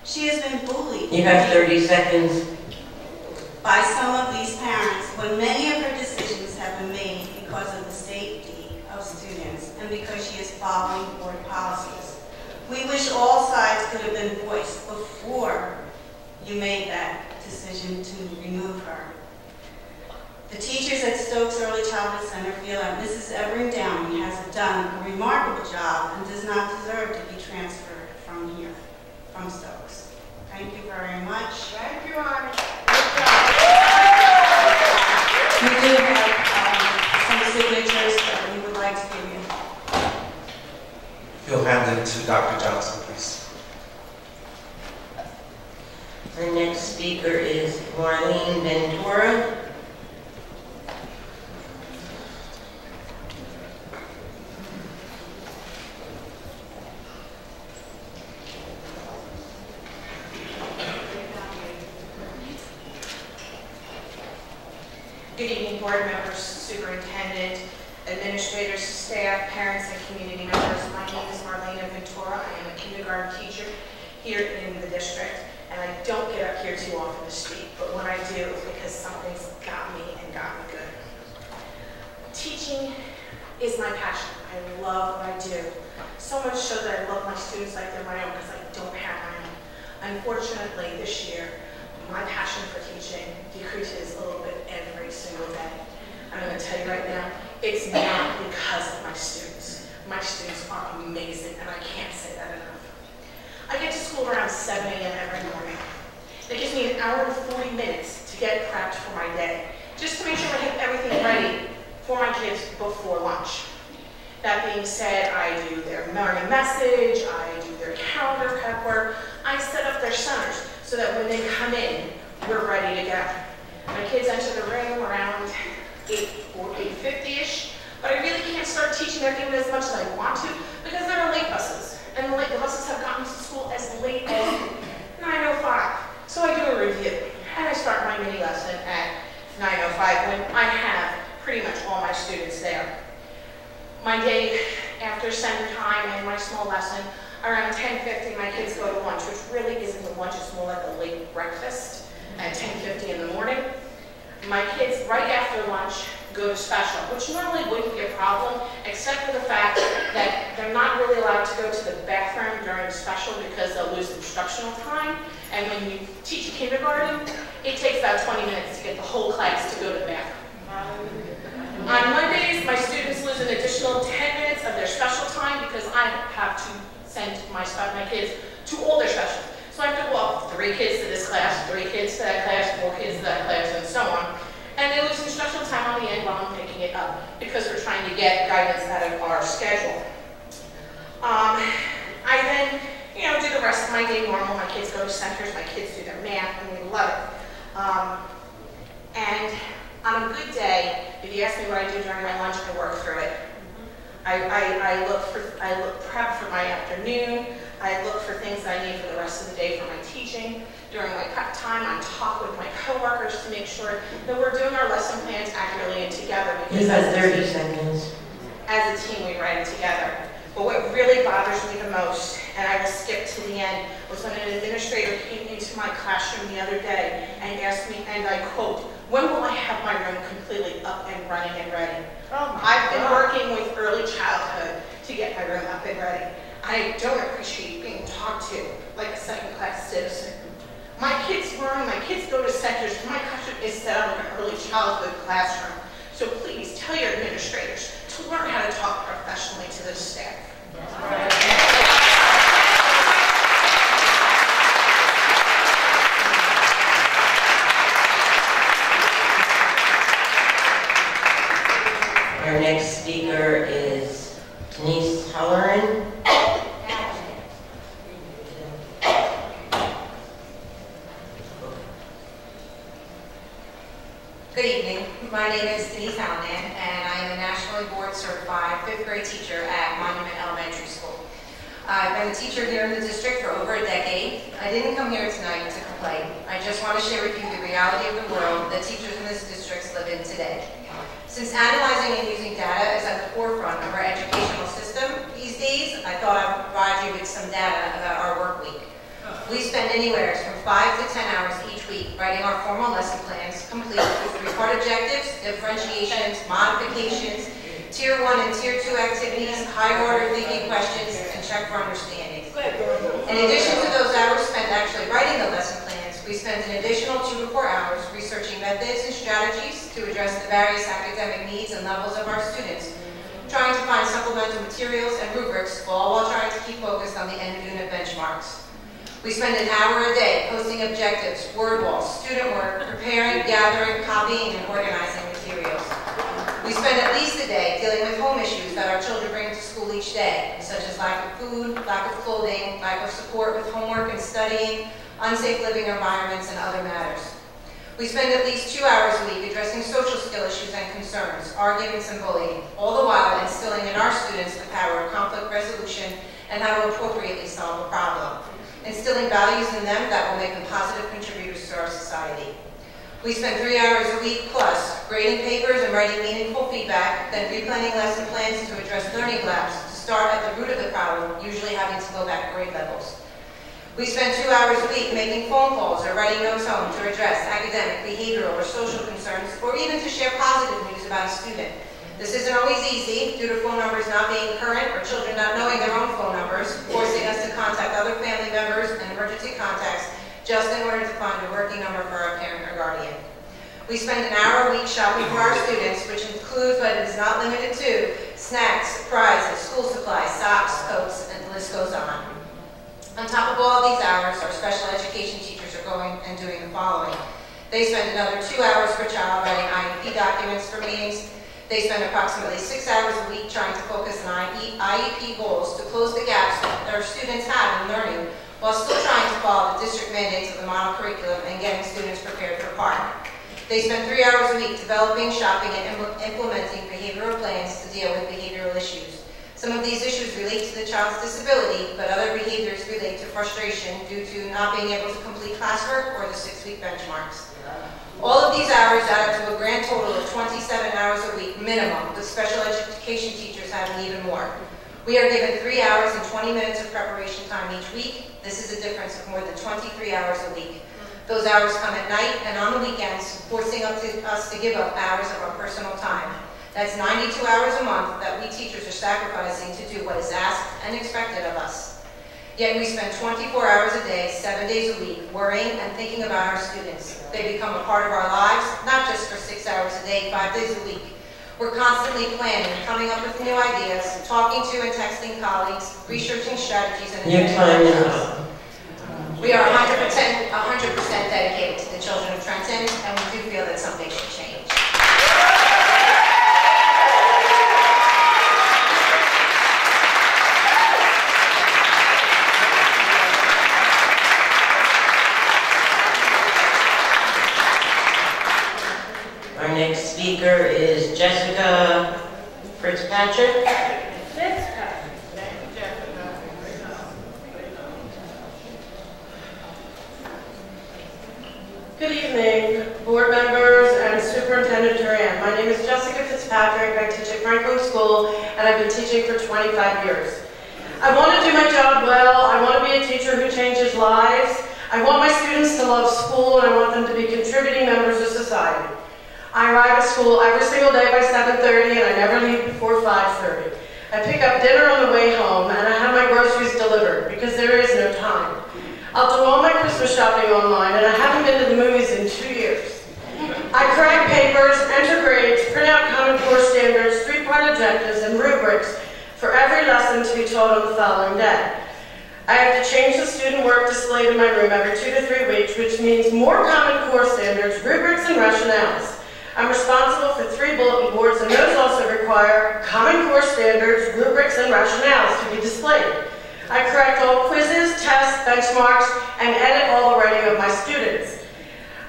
[SPEAKER 15] She has been bullied.
[SPEAKER 1] You have 30 seconds.
[SPEAKER 15] By some of these parents when many of her decisions have been made because of the safety of students and because she is following board policies. We wish all sides could have been voiced before you made that decision to remove her. The teachers at Stokes Early Childhood Center feel that Mrs. Everin Downing has done a remarkable job and does not deserve to be transferred from here, from Stokes. Thank you very much.
[SPEAKER 3] Thank you, Arnie.
[SPEAKER 15] We do have some signatures that we would like to give you.
[SPEAKER 5] You'll hand it to Dr. Johnson, please.
[SPEAKER 1] Our next speaker is Marlene Ventura.
[SPEAKER 16] Good evening, board members, superintendent, administrators, staff, parents, and community members. My name is Marlene Ventura. I am a kindergarten teacher here in the district, and I don't get up here too often to speak, but when I do, it's because something's got me and got me good. Teaching is my passion. I love what I do, so much so that I love my students like they're my own because I don't have my own. Unfortunately, this year, my passion for teaching decreases a little bit every single day. I'm going to tell you right now, it's not because of my students. My students are amazing, and I can't say that enough. I get to school around 7 a.m. every morning. It gives me an hour and 40 minutes to get prepped for my day, just to make sure I have everything ready for my kids before lunch. That being said, I do their morning message, I do their calendar prep work, I set up their centers so that when they come in, we're ready to go. My kids enter the room around 8 or 8:50-ish, but I really can't start teaching them even as much as I want to because there are late buses, and the buses have gotten to school as late as 9:05. So I do a review, and I start my mini lesson at 9:05 when I have pretty much all my students there. My day after center time and my small lesson, around 10:50, my kids go to lunch, which really isn't a lunch, it's more like a late breakfast at 10:50 in the morning. My kids, right after lunch, go to special, which normally wouldn't be a problem, except for the fact that they're not really allowed to go to the bathroom during special because they'll lose instructional time. And when you teach kindergarten, it takes about 20 minutes to get the whole class to go to the bathroom. On Mondays, my students lose an additional 10 minutes of their special time because I have to send my kids to all their specials. So I have to walk 3 kids to this class, 3 kids to that class, 4 kids to that class, and so on. And they lose instructional time on the end while I'm picking it up because we're trying to get guidance out of our schedule. I then, do the rest of my day normal. My kids go to centers, my kids do their math, and we love it. And on a good day, if you ask me what I do during my lunch, I work through it. I prep for my afternoon. I look for things that I need for the rest of the day for my teaching. During my prep time, I talk with my coworkers to make sure that we're doing our lesson plans accurately and together.
[SPEAKER 1] You have 30 seconds.
[SPEAKER 16] As a team, we write it together. But what really bothers me the most, and I will skip to the end, was when an administrator came into my classroom the other day and asked me, and I quote, "When will I have my room completely up and running and ready?" I've been working with early childhood to get my room up and ready. I don't appreciate being talked to like a second-class citizen. My kids go to centers. My classroom is set up like an early childhood classroom. So please tell your administrators to learn how to talk professionally to the staff.
[SPEAKER 1] Our next speaker is Denise Halloran.
[SPEAKER 17] Good evening. My name is Denise Halloran, and I am a nationally board certified 5th grade teacher at Monument Elementary School. I've been a teacher here in the district for over a decade. I didn't come here tonight to complain. I just want to share with you the reality of the world that teachers in this district live in today. Since analyzing and using data is at the forefront of our educational system these days, I thought I'd provide you with some data about our work week. We spend anywhere from 5 to 10 hours each week writing our formal lesson plans, complete with 3-part objectives, differentiations, modifications, Tier 1 and Tier 2 activities, high-order thinking questions, and check for understanding. In addition to those hours spent actually writing the lesson plans, we spend an additional 2 to 4 hours researching methods and strategies to address the various academic needs and levels of our students, trying to find supplemental materials and rubrics, all while trying to keep focused on the end-of-unit benchmarks. We spend an hour a day posting objectives, word walls, student work, preparing, gathering, copying, and organizing materials. We spend at least a day dealing with home issues that our children bring to school each day, such as lack of food, lack of clothing, lack of support with homework and studying, unsafe living environments, and other matters. We spend at least 2 hours a week addressing social skill issues and concerns, arguments and bullying, all the while instilling in our students the power of conflict resolution and how to appropriately solve a problem, instilling values in them that will make them positive contributors to our society. We spend 3 hours a week plus grading papers and writing meaningful feedback, then replanning lesson plans to address learning gaps to start at the root of the problem, usually having to go back grade levels. We spend 2 hours a week making phone calls or writing notes home to address academic, behavioral, or social concerns, or even to share positive news about a student. This isn't always easy due to phone numbers not being current or children not knowing their own phone numbers, forcing us to contact other family members and emergency contacts just in order to find a working number for our parent or guardian. We spend an hour a week shopping for our students, which includes but is not limited to snacks, prizes, school supplies, socks, coats, and the list goes on. On top of all these hours, our special education teachers are going and doing the following. They spend another 2 hours per child writing IEP documents for meetings. They spend approximately 6 hours a week trying to focus on IEP goals to close the gaps that our students have in learning while still trying to follow the district mandates of the model curriculum and getting students prepared for PARCC. They spend 3 hours a week developing, shopping, and implementing behavioral plans to deal with behavioral issues. Some of these issues relate to the child's disability, but other behaviors relate to frustration due to not being able to complete classwork or the 6-week benchmarks. All of these hours add up to a grand total of 27 hours a week minimum, with special education teachers having even more. We are given 3 hours and 20 minutes of preparation time each week. This is a difference of more than 23 hours a week. Those hours come at night and on the weekends, forcing us to give up hours of our personal time. That's 92 hours a month that we teachers are sacrificing to do what is asked and expected of us. Yet we spend 24 hours a day, 7 days a week, worrying and thinking about our students. They become a part of our lives, not just for 6 hours a day, 5 days a week. We're constantly planning, coming up with new ideas, talking to and texting colleagues, researching strategies, and
[SPEAKER 1] your time is up.
[SPEAKER 17] We are 100% dedicated to the children of Trenton, and we do feel that something should change.
[SPEAKER 1] Our next speaker is Jessica Fitzpatrick.
[SPEAKER 18] Good evening, board members and Superintendent Duran. My name is Jessica Fitzpatrick. I teach at Franklin School, and I've been teaching for 25 years. I want to do my job well. I want to be a teacher who changes lives. I want my students to love school, and I want them to be contributing members of society. I arrive at school every single day by 7:30, and I never leave before 5:30. I pick up dinner on the way home, and I have my groceries delivered because there is no time. I'll do all my Christmas shopping online, and I haven't been to the movies in 2 years. I correct papers, enter grades, print out Common Core standards, 3-part objectives, and rubrics for every lesson to be taught on the following day. I have to change the student work displayed in my room every 2 to 3 weeks, which means more Common Core standards, rubrics, and rationales. I'm responsible for 3 bulletin boards, and those also require Common Core standards, rubrics, and rationales to be displayed. I correct all quizzes, tests, benchmarks, and edit all the writing of my students.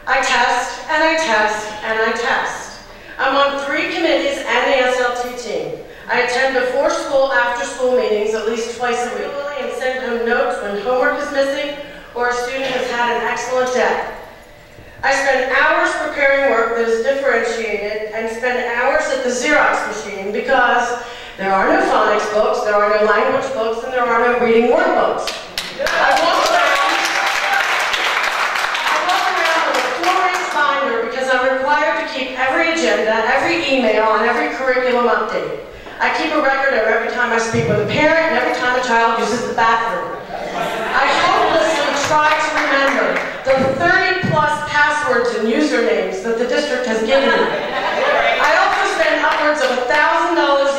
[SPEAKER 18] I test, and I test, and I test. I'm on 3 committees and the SLT team. I attend before school, after school meetings at least twice a week, and send home notes when homework is missing or a student has had an excellent day. I spend hours preparing work that is differentiated and spend hours at the Xerox machine because there are no phonics books, there are no language books, and there are no reading workbooks. I walk around with a 4-inch binder because I'm required to keep every agenda, every email, and every curriculum updated. I keep a record of every time I speak with a parent and every time a child uses the bathroom. I hopelessly try to remember the 30-plus passwords and usernames that the district has given me. I also spend upwards of $1,000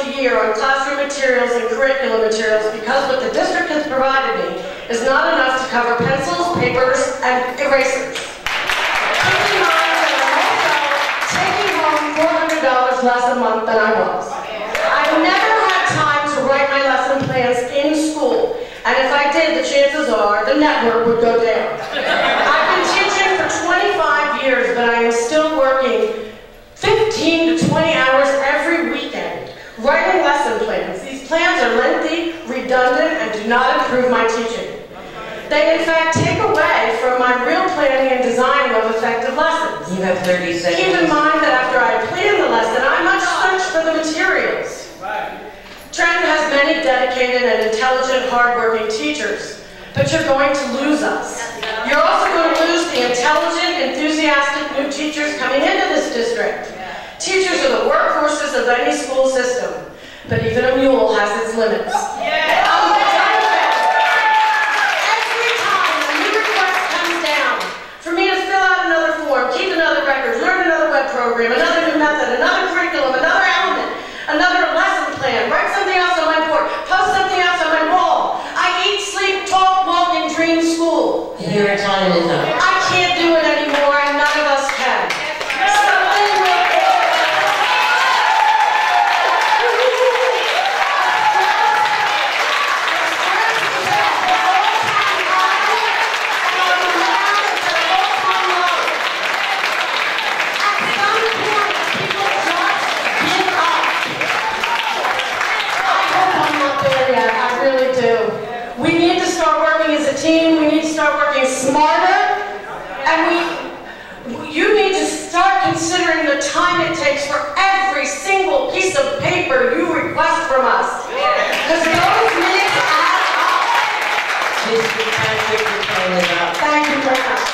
[SPEAKER 18] a year on classroom materials and curriculum materials because what the district has provided me is not enough to cover pencils, papers, and erasers. Keep in mind that I'm also taking home $400 less a month than I was. I've never had time to write my lesson plans in school, and if I did, the chances are the network would go down. I've been teaching for 25 years, but I am still working 15 to 20 hours every weekend, writing lesson plans. These plans are lengthy, redundant, and do not improve my teaching. They, in fact, take away from my real planning and designing of effective lessons.
[SPEAKER 1] You have 30 seconds.
[SPEAKER 18] Keep in mind that after I plan the lesson, I must search for the materials. Trenton has many dedicated and intelligent, hardworking teachers, but you're going to lose us. You're also going to lose the intelligent, enthusiastic new teachers coming into this district. Teachers are the workhorses of any school system, but even a mule has its limits. Every time a new request comes down for me to fill out another form, keep another record, learn another web program, another new method, another curriculum, another element, another lesson plan, write something else on my board, post something else on my wall. I eat, sleep, talk, walk, and dream school.
[SPEAKER 1] Your time is up.
[SPEAKER 18] I can't do it anymore, and none of us can. Something will team, we need to start working smarter, and you need to start considering the time it takes for every single piece of paper you request from us. Because those minutes add up.
[SPEAKER 1] Mr. Patrick, your time is up.
[SPEAKER 18] Thank you very much.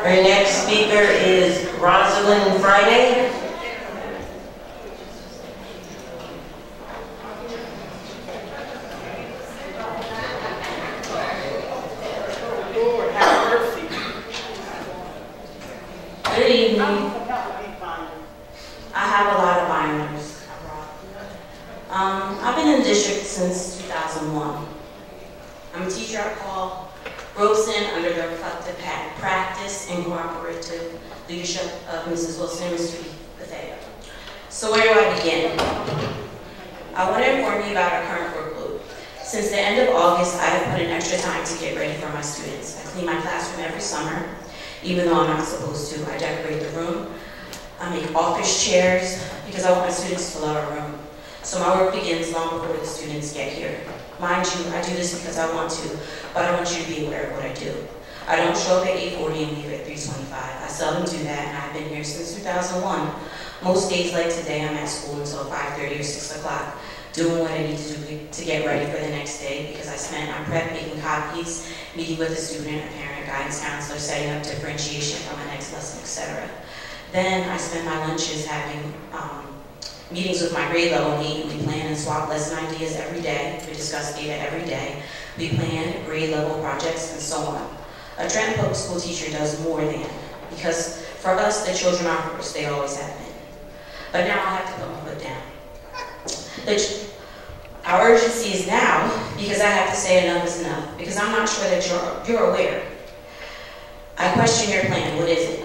[SPEAKER 1] Our next speaker is Rosalind Friday.
[SPEAKER 15] Good evening. I have a lot of binders. I've been in the district since 2001. I'm a teacher at Paul Robeson under the reflective practice and cooperative leadership of Mrs. Wilson and Mr. Bethea. So where do I begin? I want to inform you about our current workload. Since the end of August, I have put in extra time to get ready for my students. I clean my classroom every summer, even though I'm not supposed to. I decorate the room. I make office chairs because I want my students to love our room. So my work begins long before the students get here. Mind you, I do this because I want to, but I want you to be aware of what I do. I don't show up at 8:40 and leave at 3:25. I seldom do that, and I've been here since 2001. Most days like today, I'm at school until 5:30 or 6 o'clock, doing what I need to do to get ready for the next day because I spent my prep making copies, meeting with a student, a parent, guidance counselor, setting up differentiation for my next lesson, etc. Then I spend my lunches having meetings with my grade level meet. We plan and swap lesson ideas every day. We discuss data every day. We plan grade level projects and so on. A Trenton Public School teacher does more than, because for us, the children are first. They always have been. But now I have to put my foot down. Our urgency is now because I have to say enough is enough, because I'm not sure that you're aware. I question your plan. What is it?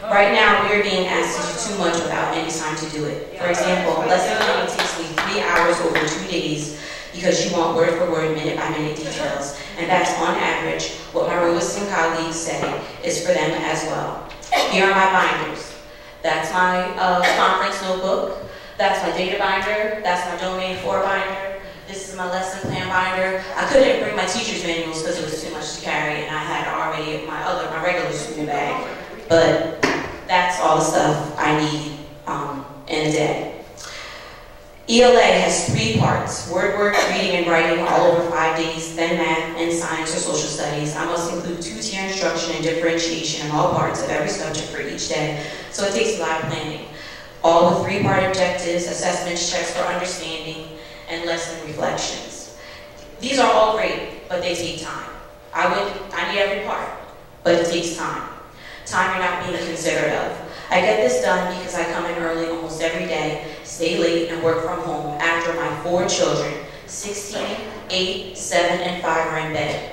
[SPEAKER 15] Right now, we are being asked to do too much without any time to do it. For example, lesson planning takes me 3 hours over 2 days because you want word for word, minute by minute details. And that's on average what my Robeson colleagues say is for them as well. Here are my binders. That's my conference notebook. That's my data binder. That's my domain 4 binder. This is my lesson plan binder. I couldn't bring my teacher's manuals because it was too much to carry, and I had already my regular student bag. But that's all the stuff I need in a day. ELA has 3 parts: word work, reading and writing, all over 5 days, then math and science or social studies. I must include 2-tier instruction and differentiation in all parts of every subject for each day, so it takes a lot of planning. All with 3-part objectives, assessments, checks for understanding, and lesson reflections. These are all great, but they take time. I need every part, but it takes time. Time you're not being considerate of. I get this done because I come in early almost every day, stay late, and work from home after my 4 children, 16, 8, 7, and 5 are in bed.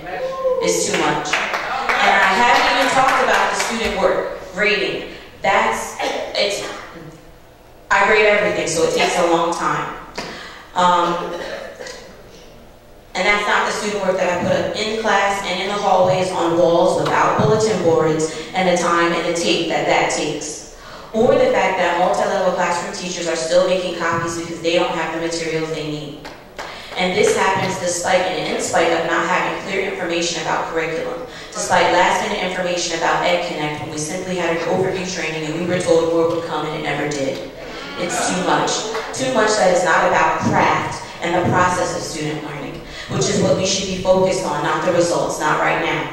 [SPEAKER 15] It's too much. And I haven't even talked about the student work, grading. I grade everything, so it takes a long time. And that's not the student work that I put up in class and in the hallways on walls without bulletin boards and the time and the tape that takes. Or the fact that multi-level classroom teachers are still making copies because they don't have the materials they need. And this happens despite and in spite of not having clear information about curriculum, despite last-minute information about EdConnect when we simply had an overview training and we were told more would come and it never did. It's too much. Too much that is not about craft and the process of student learning, which is what we should be focused on, not the results, not right now.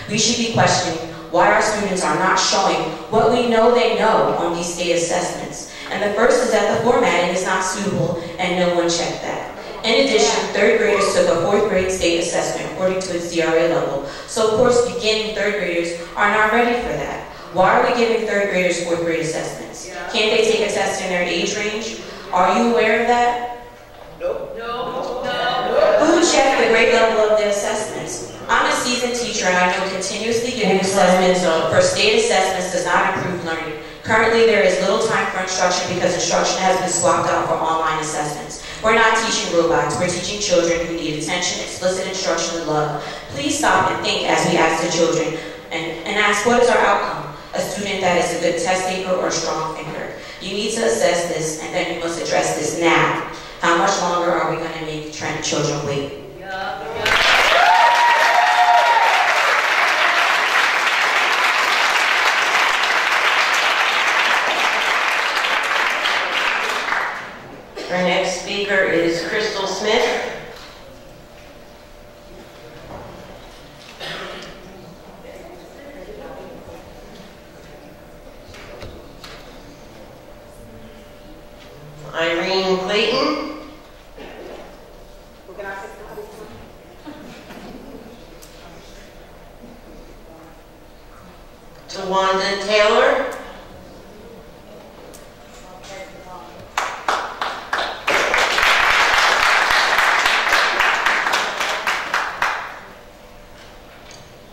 [SPEAKER 15] We should be questioning why our students are not showing what we know they know on these state assessments. And the first is that the formatting is not suitable and no one checked that. In addition, 3rd graders took a 4th grade state assessment according to its DRA level. So of course, beginning 3rd graders are not ready for that. Why are we giving 3rd graders 4th grade assessments? Can't they take a test in their age range? Are you aware of that?
[SPEAKER 1] Nope. No.
[SPEAKER 15] Who checked the grade level of the assessments? I'm a seasoned teacher and I know continuously giving assessments for state assessments does not improve learning. Currently, there is little time for instruction because instruction has been swapped out for online assessments. We're not teaching robots, we're teaching children who need attention, explicit instruction, and love. Please stop and think as we ask the children and ask, what is our outcome? A student that is a good test taker or a strong thinker. You need to assess this and then you must address this now. How much longer are we going to make Trenton children wait?
[SPEAKER 1] Our next speaker is Crystal Smith. Irene Clayton. Tawanda Taylor.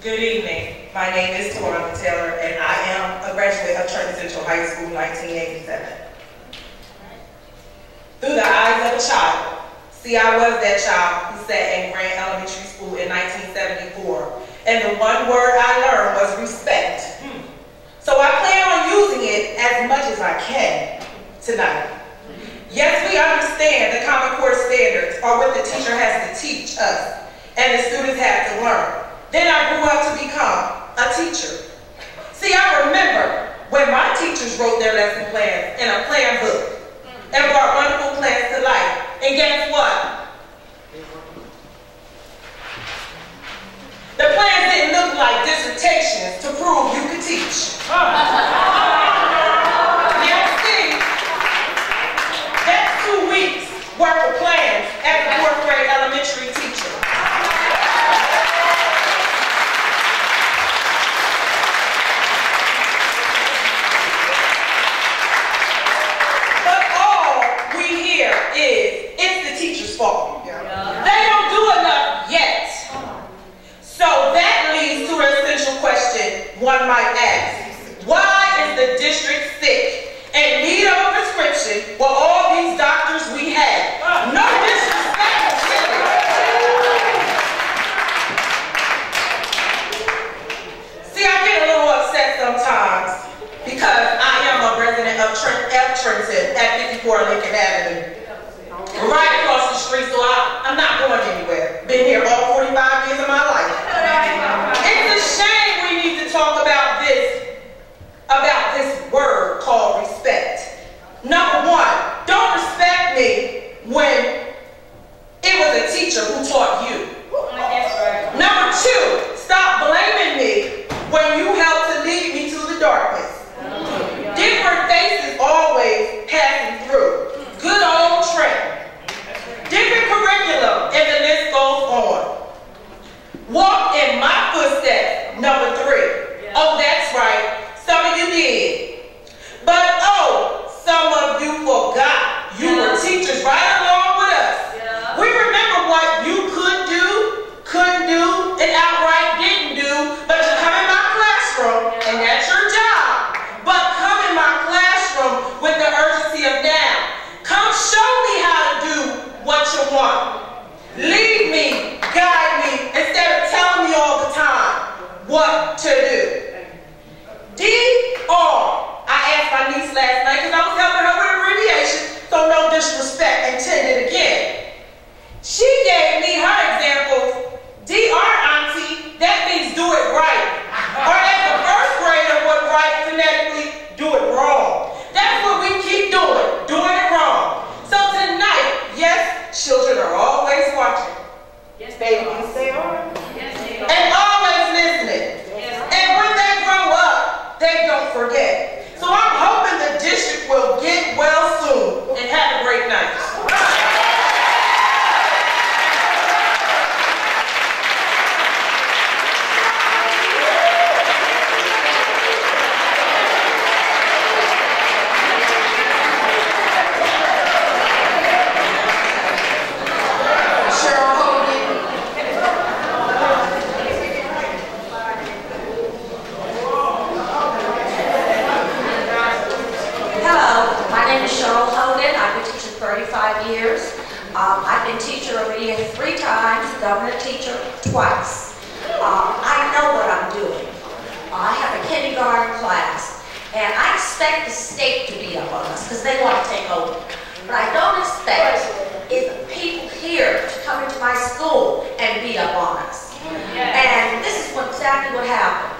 [SPEAKER 19] Good evening. My name is Tawanda Taylor, and I am a graduate of Trenton Central High School, 1987. Through the eyes of a child, see, I was that child who sat in Grant Elementary School in 1974, and the one word I learned was respect. So I plan on using it as much as I can tonight. Yes, we understand the Common Core standards are what the teacher has to teach us, and the students have to learn. Then I grew up to become a teacher. See, I remember when my teachers wrote their lesson plans in a plan book and brought wonderful plans to life. And guess what? The plans didn't look like dissertations to prove you could teach. Now see, that's 2 weeks worth of plans as a 4th grade elementary teacher. It's the teacher's fault. They don't do enough yet. So that leads to the essential question one might ask. Why is the district sick and need of a prescription with all these doctors we have? No disrespect, really. See, I get a little upset sometimes because I am a resident of Trenton at 54 Lincoln Avenue. Right across the street, so I'm not going anywhere. Been here all 45 years of my life. It's a shame we need to talk about this word called respect. Number one, don't respect me when it was a teacher who taught you. Number two, stop blaming me when you helped to lead me to the darkness. Different faces always passing through. Good old Trent. Different curriculum, and the list goes on. Walk in my footsteps, number 3. Oh, that's right, some of you did. But oh, some of you forgot. You were teachers right along with us. We remember what you could do, couldn't do, and outright didn't do, but you come in my classroom, and that's your job. But come in my classroom with the urgency of now. Come show me how to do what you want. Lead me, guide me, instead of telling me all the time what to do. I asked my niece last night because I was helping her with abbreviation, so no disrespect intended again. She gave me her examples. DR, auntie, that means do it right. Or as the 1st grader would write phonetically, do it wrong. That's what we keep doing it wrong. So tonight, yes, children are always watching. Yes, babies, they are. Yes, they are. And always listening. Yes. And when they grow up, they don't forget. So I'm hoping the district will get well soon and have a great night.
[SPEAKER 20] I've been teacher of the year 3 times, governor teacher twice. I know what I'm doing. I have a kindergarten class, and I expect the state to be up on us because they want to take over. But I don't expect people here to come into my school and beat up on us. And this is exactly what happened.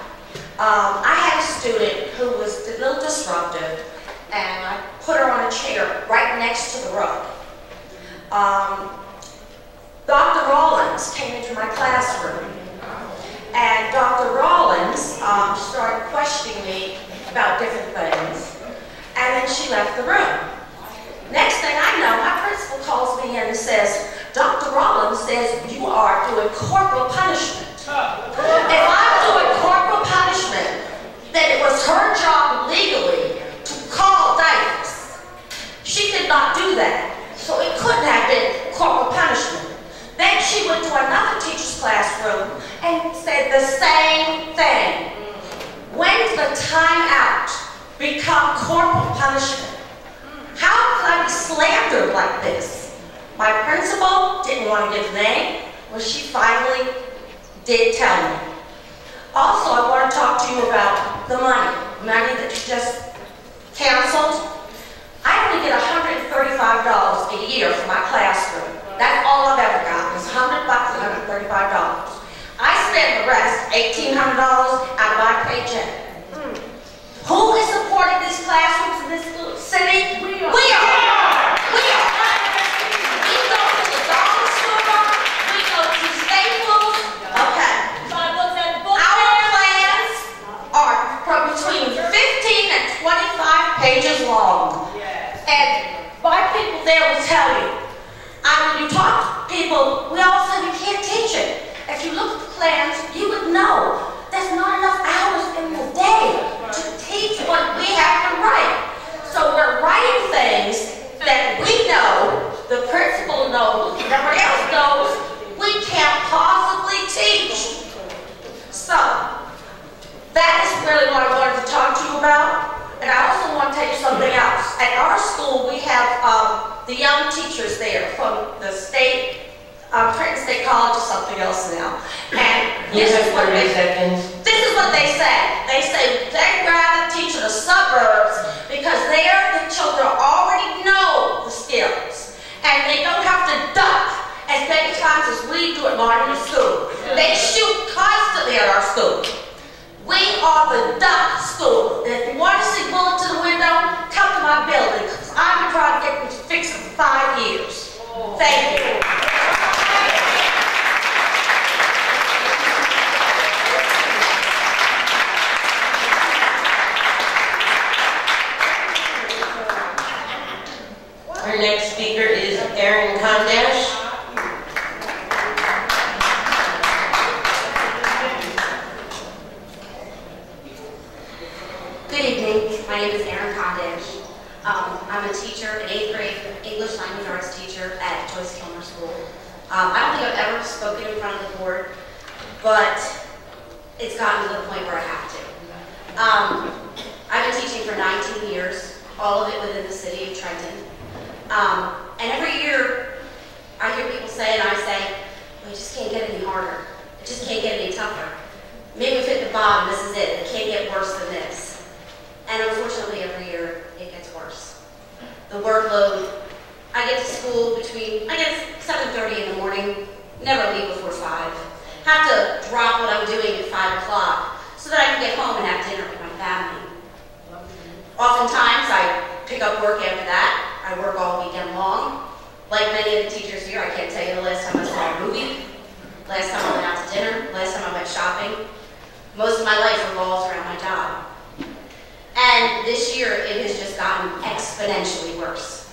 [SPEAKER 20] I had a student who was a little disruptive, and I put her on a chair right next to the rug. Dr. Rollins came into my classroom, and Dr. Rollins started questioning me about different things, and then she left the room. Next thing I know, my principal calls me in and says, Dr. Rollins says you are doing corporal punishment. If I'm doing corporal punishment, then and said the same thing. When did the time out become corporal punishment? How could I be slandered like this? My principal didn't want to give the name. Well, she finally did tell me. Also, I want to talk to you about the money that you just canceled. I only get $135 a year for my classroom. That's all I've ever gotten, is $100 and $135. I spend the rest, $1,800 out of my paycheck. Who is supporting these classrooms in this city? We are. We are. We go to the dollar store. We go to Staples. Okay. Our plans are from between 15 and 25 pages long. And my people there will tell you. When you talk to people, we all say we can't teach it. If you look at the plans, you would know there's not enough hours in the day to teach what we have to write. So we're writing things that we know, the principal knows, everybody else knows, we can't possibly teach. So, that is really what I wanted to talk to you about. And I also want to tell you something else. At our school, we have the young teachers there from the state, Trenton State College or something else now. And this is what they say. They say they'd rather teach in the suburbs because there the children already know the skills. And they don't have to duck as many times as we do at Monument School. They shoot constantly at our school. We are the duck school. And if you want to see bullets in the window, come to my building, because I've been trying to get them fixed for 5 years. Thank you.
[SPEAKER 1] Our next speaker is Erin Kondash.
[SPEAKER 21] Good evening. My name is Erin Kondash. I'm a teacher, an 8th grade English language arts teacher at Joyce Kilmer School. I don't think I've ever spoken in front of the board, but it's gotten to the point where I have to. I've been teaching for 19 years, all of it within the city of Trenton. And every year, I hear people say, and I say, well, it just can't get any harder. It just can't get any tougher. Maybe we've hit the bottom, this is it. It can't get worse than this. And unfortunately, every year, it gets worse. The workload, I get to school between, 7:30 in the morning, never leave before 5. Have to drop what I'm doing at 5 o'clock so that I can get home and have dinner with my family. Oftentimes, I pick up work after that. I work all weekend long. Like many of the teachers here, I can't tell you the last time I saw a movie, last time I went out to dinner, last time I went shopping. Most of my life revolves around my job. And this year, it has just gotten exponentially worse.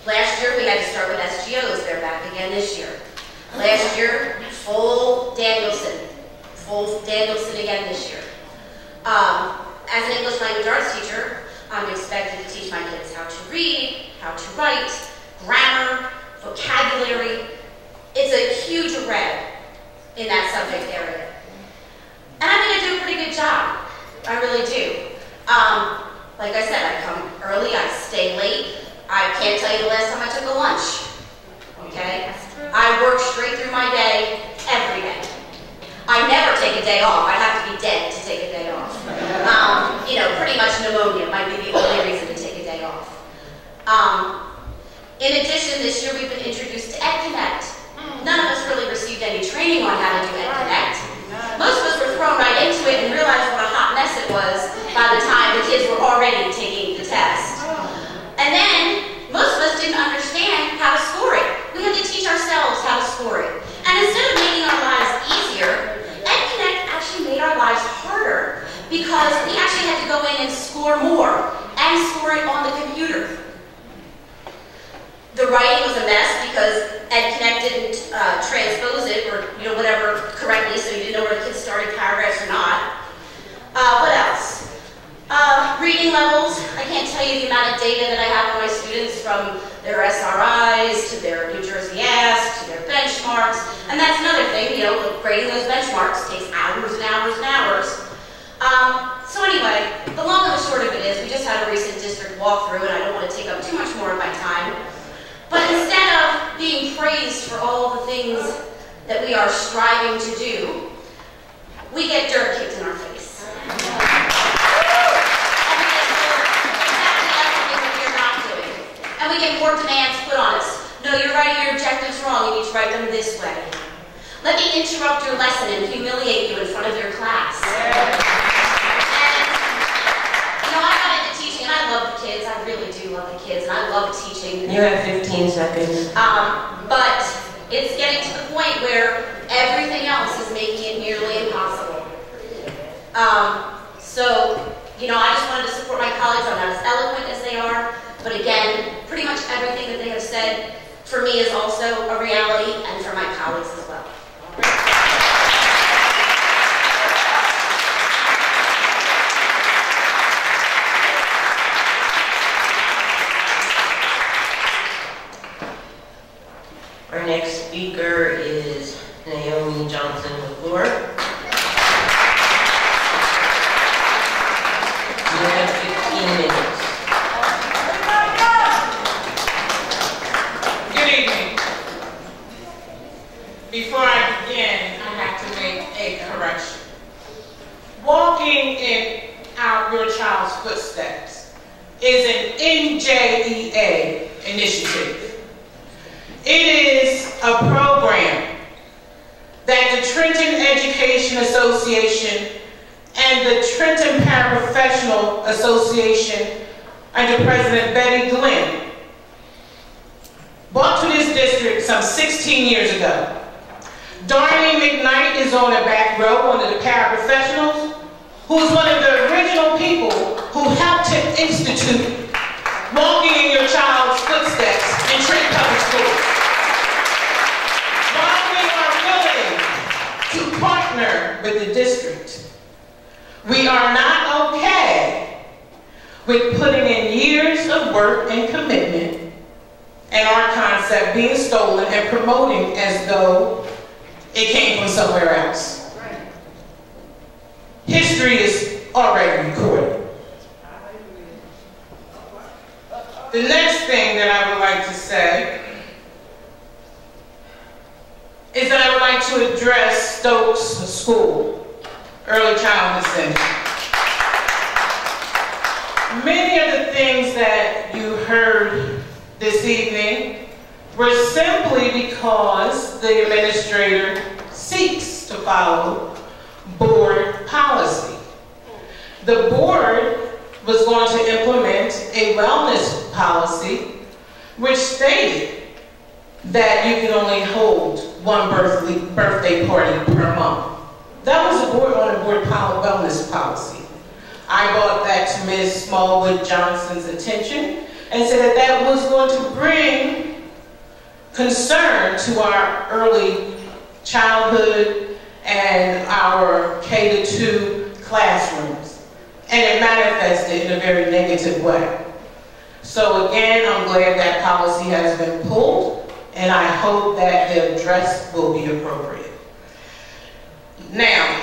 [SPEAKER 21] Last year, we had to start with SGOs. They're back again this year. Last year, full Danielson again this year. As an English language arts teacher, I'm expected to teach my kids how to read, how to write, grammar, vocabulary. It's a huge array in that subject area. And I think I do a pretty good job. I really do. Like I said, I come early, I stay late. I can't tell you the last time I took a lunch. Okay? I work straight through my day, every day. I never take a day off. I'd have to be dead to take a day off. Pretty much pneumonia might be the only reason to take a day off. In addition, this year we've been introduced to EdConnect. None of us really received any training on how to do EdConnect. Most of us were thrown right into it and realized what a hot mess it was by the time the kids were already taking the test. And then, most of us didn't understand how to score it. We had to teach ourselves how to score it. And instead of making our lives easier, EdConnect actually made our lives harder because we actually had to go in and score more and score it on the computer. The writing was a mess because EdConnect didn't transpose it or whatever correctly, so you didn't know where the kids started paragraphs or not. What else? Reading levels. I can't tell you the amount of data that I have on my students from their SRIs, to their New Jersey Ask, to their benchmarks. And that's another thing, you know, grading those benchmarks takes hours and hours and hours. So anyway, the long and the short of it is, we just had a recent district walkthrough, and I don't want to take up too much more of my time. But instead of being praised for all the things that we are striving to do, we get dirt kicked in our face. And we get told exactly everything that we are not doing. And we get more demands put on us. No, you're writing your objectives wrong. You need to write them this way. Let me interrupt your lesson and humiliate you in front of your class. I got into teaching, and I love the kids. I really do love the kids, and I love teaching.
[SPEAKER 1] You have 15 seconds.
[SPEAKER 21] But it's getting to the point where everything else is making it nearly impossible. So, you know, I just wanted to support my colleagues. I'm not as eloquent as they are, but again, pretty much everything that they have said for me is also a reality, and for my colleagues as well.
[SPEAKER 1] Our next speaker is Naomi Johnson LaFleur. You have 15 minutes.
[SPEAKER 19] Good evening. Before I begin, I have to make a correction. Walking in your child's footsteps is an NJEA initiative. It is a program that the Trenton Education Association and the Trenton Paraprofessional Association under President Betty Glenn brought to this district some 16 years ago. Darlene McKnight is on the back row, one of the paraprofessionals, who is one of the original people who helped to institute walking in your child's footsteps in Trenton Public Schools. To partner with the district, we are not okay with putting in years of work and commitment and our concept being stolen and promoting as though it came from somewhere else. History is already recorded. The next thing that I would like to say is that I would like to address Stokes School, Early Childhood Center. Many of the things that you heard this evening were simply because the administrator seeks to follow board policy. The board was going to implement a wellness policy which stated that you can only hold one birthday party per month. That was on a board wellness policy. I brought that to Ms. Smallwood Johnson's attention and said that that was going to bring concern to our early childhood and our K-2 classrooms. And it manifested in a very negative way. So again, I'm glad that policy has been pulled. And I hope that the address will be appropriate. Now,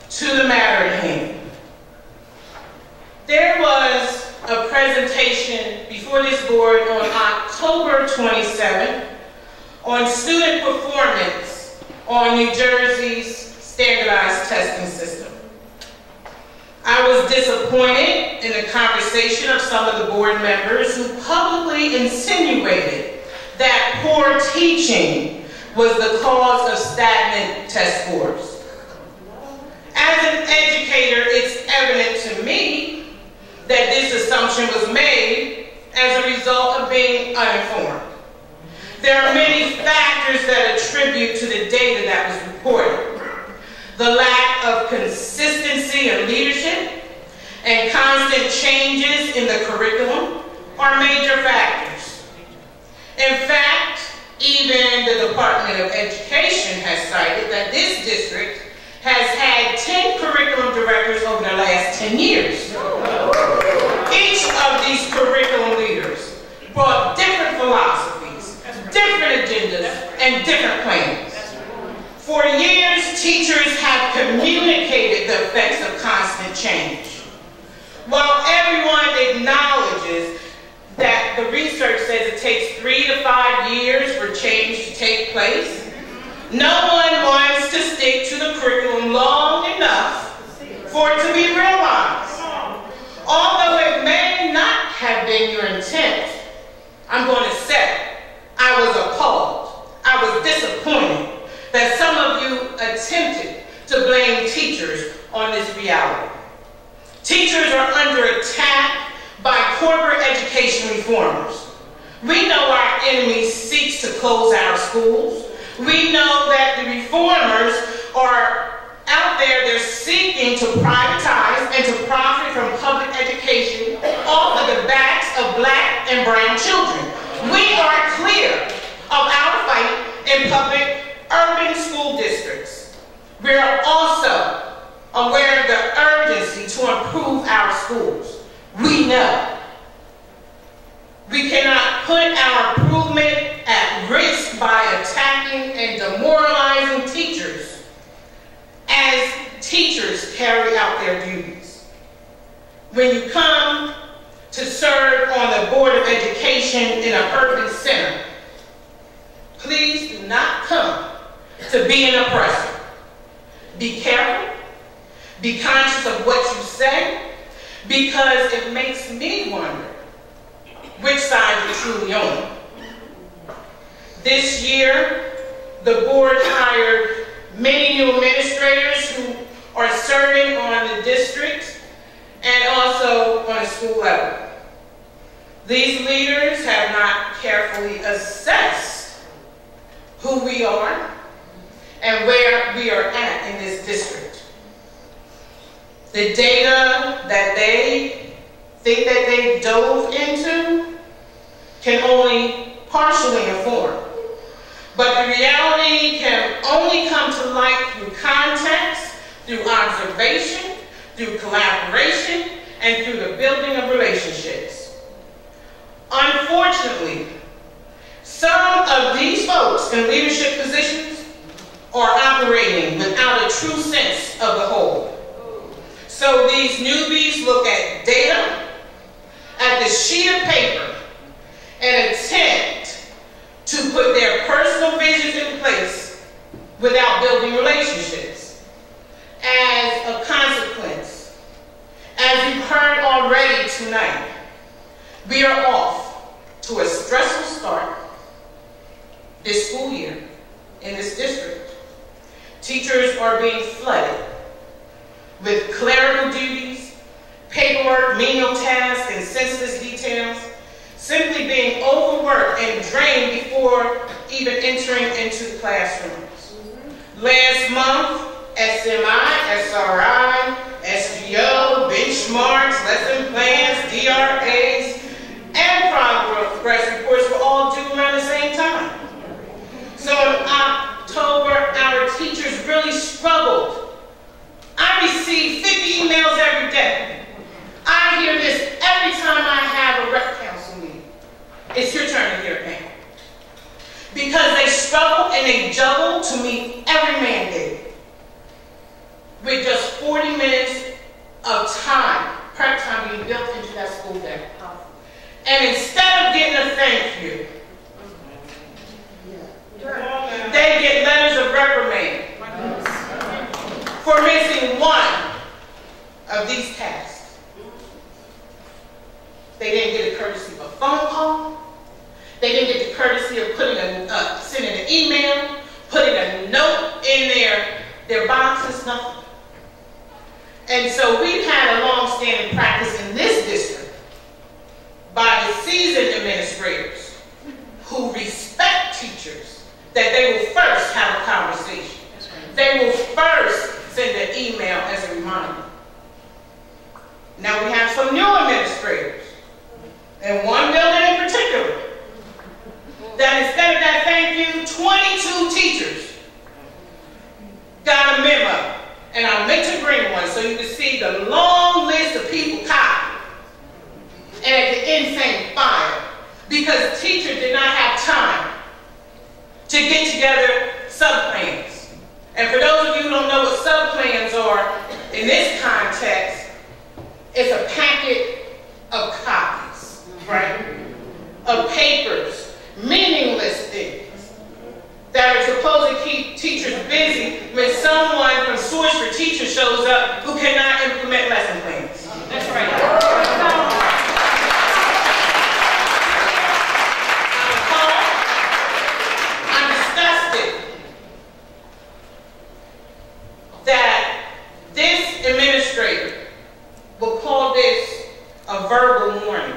[SPEAKER 19] to the matter at hand. There was a presentation before this board on October 27th on student performance on New Jersey's standardized testing system. I was disappointed in the conversation of some of the board members who publicly insinuated that poor teaching was the cause of stagnant test scores. As an educator, it's evident to me that this assumption was made as a result of being uninformed. There are many factors that attribute to the data that was reported. The lack of consistency in leadership and constant changes in the curriculum are major factors. In fact, even the Department of Education has cited that this district has had 10 curriculum directors over the last 10 years. Each of these curriculum leaders brought different philosophies, different agendas, and different plans. For years, teachers have communicated the effects of constant change. While everyone acknowledges that the research says it takes 3 to 5 years for change to take place, no one wants to stick to the curriculum long enough for it to be realized. Although it may not have been your intent, I'm going to say I was appalled, I was disappointed that some of you attempted to blame teachers on this reality. Teachers are under attack by corporate education reformers. We know our enemy seeks to close our schools. We know that the reformers are out there, they're seeking to privatize and to profit from public education off of the backs of black and brown children. We are clear of our fight in public urban school districts. We are also aware of the urgency to improve our schools. We know we cannot put our improvement at risk by attacking and demoralizing teachers as teachers carry out their duties. When you come to serve on the Board of Education in an urban center, please do not come to be an oppressor. Be careful. Be conscious of what you say, because it makes me wonder which side you're truly on. This year, the board hired many new administrators who are serving on the district and also on a school level. These leaders have not carefully assessed who we are and where we are at in this district. The data that they think that they dove into can only partially inform. But the reality can only come to light through context, through observation, through collaboration, and through the building of relationships. Unfortunately, some of these folks in leadership positions are operating without a true sense of the whole. So these newbies look at data, at the sheet of paper, and attempt to put their personal visions in place without building relationships. As a consequence, as you've heard already tonight, we are off to a stressful start this school year in this district. Teachers are being flooded with clerical duties, paperwork, menial tasks, and senseless details, simply being overworked and drained before even entering into the classrooms. Last month, SMI, SRI, SGO, benchmarks, lesson plans, DRAs, and progress reports were all due around the same time. So in October, our teachers really struggled. I receive 50 emails every day. I hear this every time I have a rep council meeting. It's your turn to hear it now. Because they struggle and they juggle to meet every mandate with just 40 minutes of time, prep time being built into that school day. And instead of getting a thank you, they get letters of reprimand for missing one of these tasks. They didn't get the courtesy of a phone call. They didn't get the courtesy of sending an email, putting a note in their boxes, nothing. And so we've had a long-standing practice in this district by the seasoned administrators who respect teachers that they will first have a conversation. They will first send an email as a reminder. Now we have some new administrators, and one building in particular, that instead of that thank you, 22 teachers got a memo, and I'll make you bring one so you can see the long list of people copied, and at the end saying fire, because teachers did not have time to get together sub-plans. And for those of you who don't know what sub-plans are, in this context, it's a packet of copies, right? Of papers, meaningless things that are supposed to keep teachers busy when someone from Source for Teachers shows up who cannot implement lesson plans. That's right. I'm disgusted that this administrator will call this a verbal warning.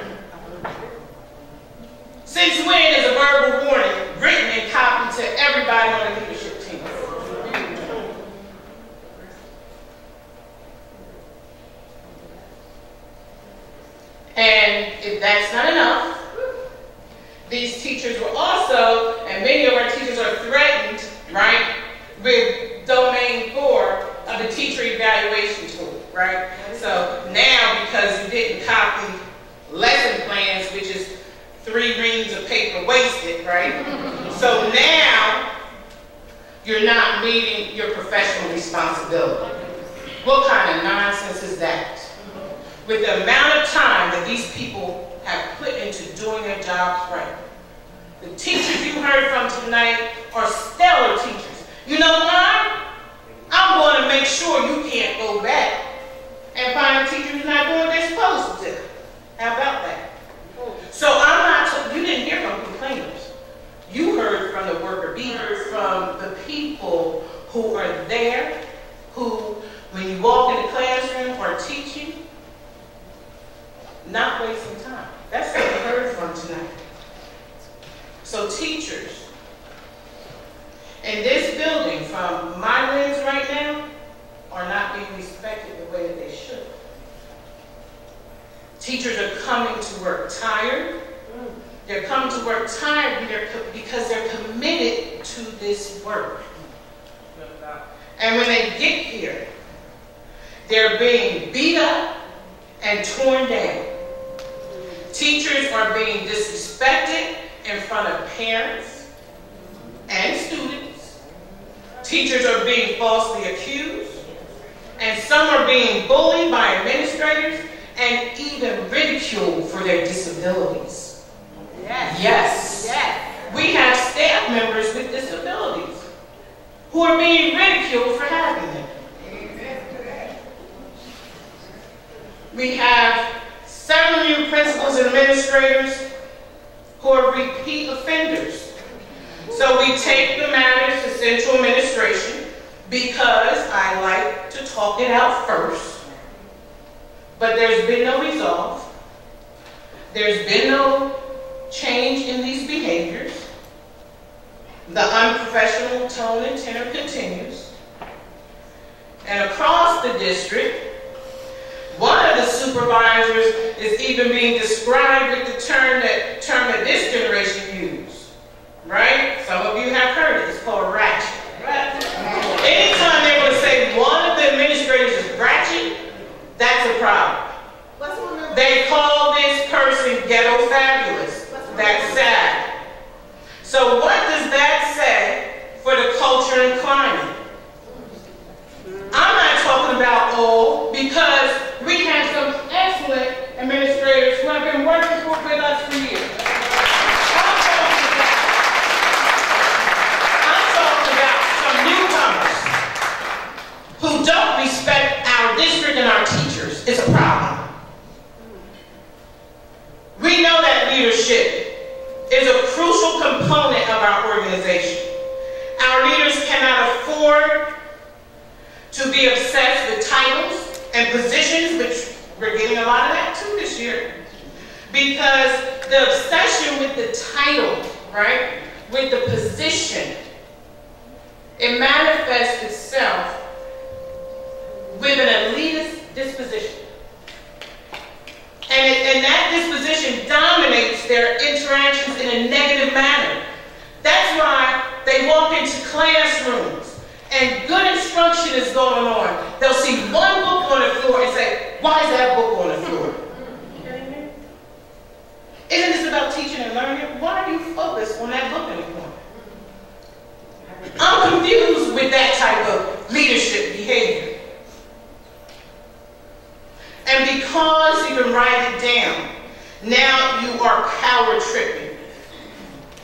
[SPEAKER 19] Since when is a verbal warning written and copied to everybody on the leadership team? And if that's not enough, these teachers were also, and many of our teachers are threatened, right, with domain 4 of the teacher evaluation tool, right? So now, because you didn't copy lesson plans, which is 3 reams of paper wasted, right? So now, you're not meeting your professional responsibility. What kind of nonsense is that? With the amount of time that these people have put into doing their jobs right. The teachers you heard from tonight are stellar teachers. You know why? I'm going to make sure you can't go back and find a teacher who's not doing what they're supposed to do. How about that? So I'm not, you didn't hear from complainers. You heard from the worker bees. You heard from the people who are there, who, when you walk in the classroom, are teaching, not wasting time. That's what we heard from tonight. So teachers, in this building, from my lens right now, are not being respected the way that they should. Teachers are coming to work tired. They're coming to work tired because they're committed to this work. And when they get here, they're being beat up and torn down. Teachers are being disrespected in front of parents and students. Teachers are being falsely accused. And some are being bullied by administrators and even ridiculed for their disabilities. Yes. Yes. We have staff members with disabilities who are being ridiculed for having them. We have several new principals and administrators who are repeat offenders. So we take the matters to central administration because I like to talk it out first. But there's been no resolve. There's been no change in these behaviors. The unprofessional tone and tenor continues. And across the district, one of the supervisors is even being described with the term that this generation used. Right? Some of you have heard it. It's called ratchet. Anytime they want to say one of the administrators is ratchet, that's a problem. They call this person ghetto fabulous. That's sad. So what does that say for the culture and climate? I'm not talking about all, because we have some excellent administrators who have been working with us for years. I'm talking about some newcomers who don't respect our district and our teachers. It's a problem. We know that leadership is a crucial component of our organization. Our leaders cannot afford to be obsessed with titles and positions, which we're getting a lot of that too this year. Because the obsession with the title, right, with the position, it manifests itself with an elitist disposition. And that disposition dominates their interactions in a negative manner. That's why they walk into classrooms and good instruction is going on. They'll see one book on the floor and say, why is that book on the floor? Isn't this about teaching and learning? because you can write it down, now you are power tripping.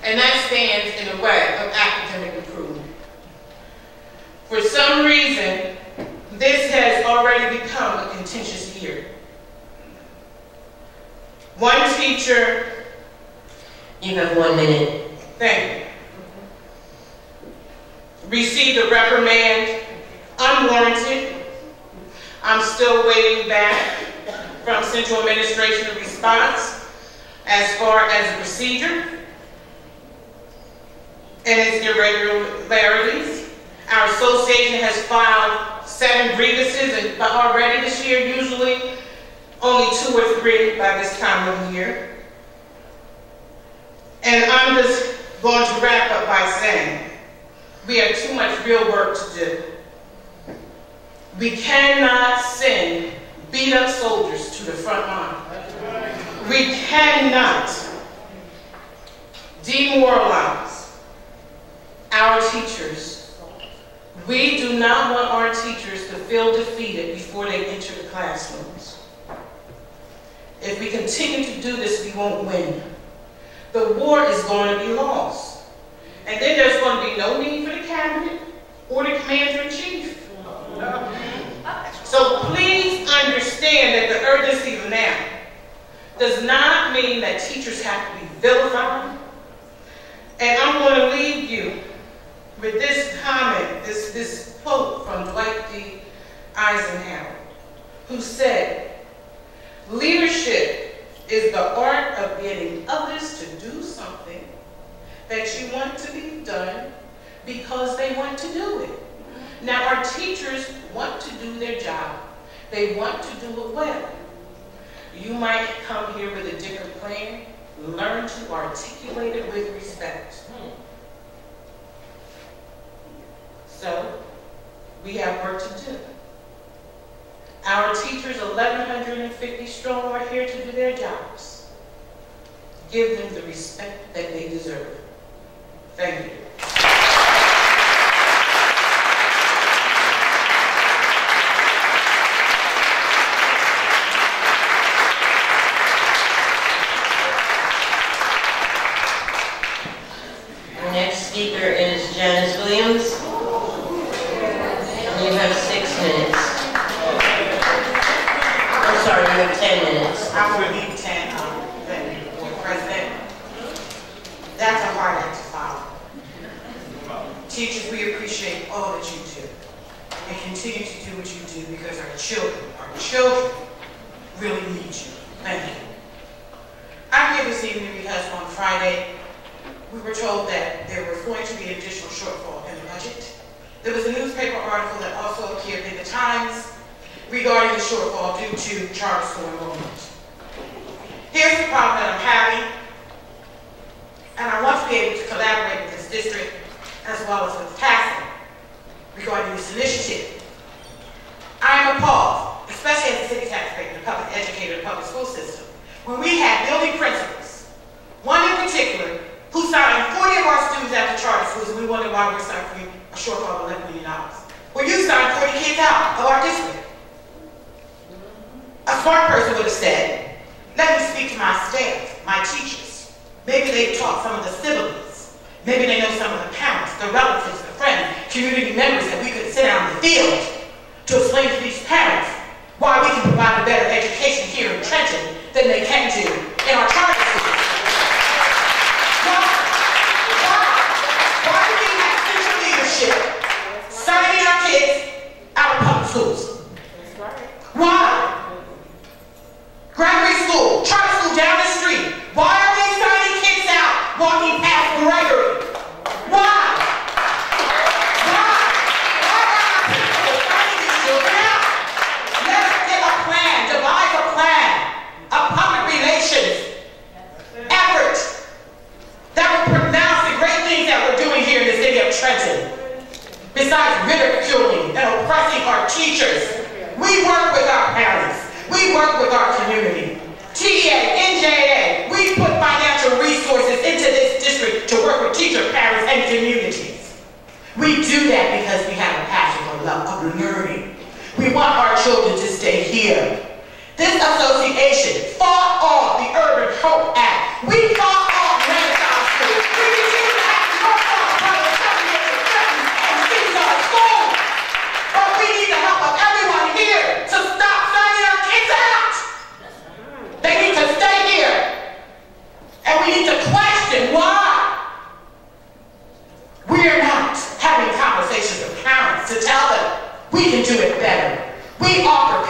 [SPEAKER 19] And that stands in the way of academic improvement. For some reason, this has already become a contentious year. One teacher...
[SPEAKER 1] You have 1 minute.
[SPEAKER 19] Thank you. Received a reprimand, unwarranted. I'm still waiting back from Central Administration a response as far as the procedure and its irregularities. Our association has filed 7 grievances already this year, usually only 2 or 3 by this time of year. And I'm just going to wrap up by saying we have too much real work to do. We cannot send beat-up soldiers to the front line. We cannot demoralize our teachers. We do not want our teachers to feel defeated before they enter the classrooms. If we continue to do this, we won't win. The war is going to be lost. And then there's going to be no need for the cabinet or the commander-in-chief. So please understand that the urgency of now does not mean that teachers have to be vilified. And I'm going to leave you with this comment, this quote from Dwight D. Eisenhower, who said, "Leadership is the art of getting others to do something that you want to be done because they want to do it." Now, our teachers want to do their job. They want to do it well. You might come here with a different plan. Learn to articulate it with respect. So, we have work to do. Our teachers, 1,150 strong, are here to do their jobs. Give them the respect that they deserve. Thank you.
[SPEAKER 1] The next speaker is Janice Williams. And you have 6 minutes. I'm sorry, you have 10 minutes.
[SPEAKER 9] I'm going to leave 10, President. That's a hard act to follow. Teachers, we appreciate all that you do. And continue to do what you do because our children really need you. Thank you. I'm here this evening because on Friday, we were told that there was going to be an additional shortfall in the budget. There was a newspaper article that also appeared in the Times regarding the shortfall due to charter school enrollment. Here's the problem that I'm having, and I want to be able to collaborate with this district as well as with TASA regarding this initiative. I am appalled, especially as a city taxpayer, the public educator, the public school system, when we had building principals, one in particular, who signed 40 of our students out to charter schools, and we wondered why we were suffering a shortfall of $11 million. Well, you signed 40 kids out of our district. A smart person would have said, let me speak to my staff, my teachers. Maybe they've taught some of the siblings. Maybe they know some of the parents, the relatives, the friends, community members that we could sit out in the field to explain to these parents why we can provide a better education here in Trenton than they can do in our charter schools. Why do we have central leadership signing our kids out of public schools? Why? Gregory School, charter school down the street. Why are we signing kids out walking past Gregory? Why? Why? Why are our principals signing these children out? Let us get a plan, devise a plan, a public relations effort that will pronounce the great things that we're doing here in the city of Trenton. Besides ridiculing and oppressing our teachers, we work with our parents. We work with our community. TEA, NJA, we put financial resources into this district to work with teachers, parents, and communities. We do that because we have a passion for love, of learning. We want our children to stay here. This association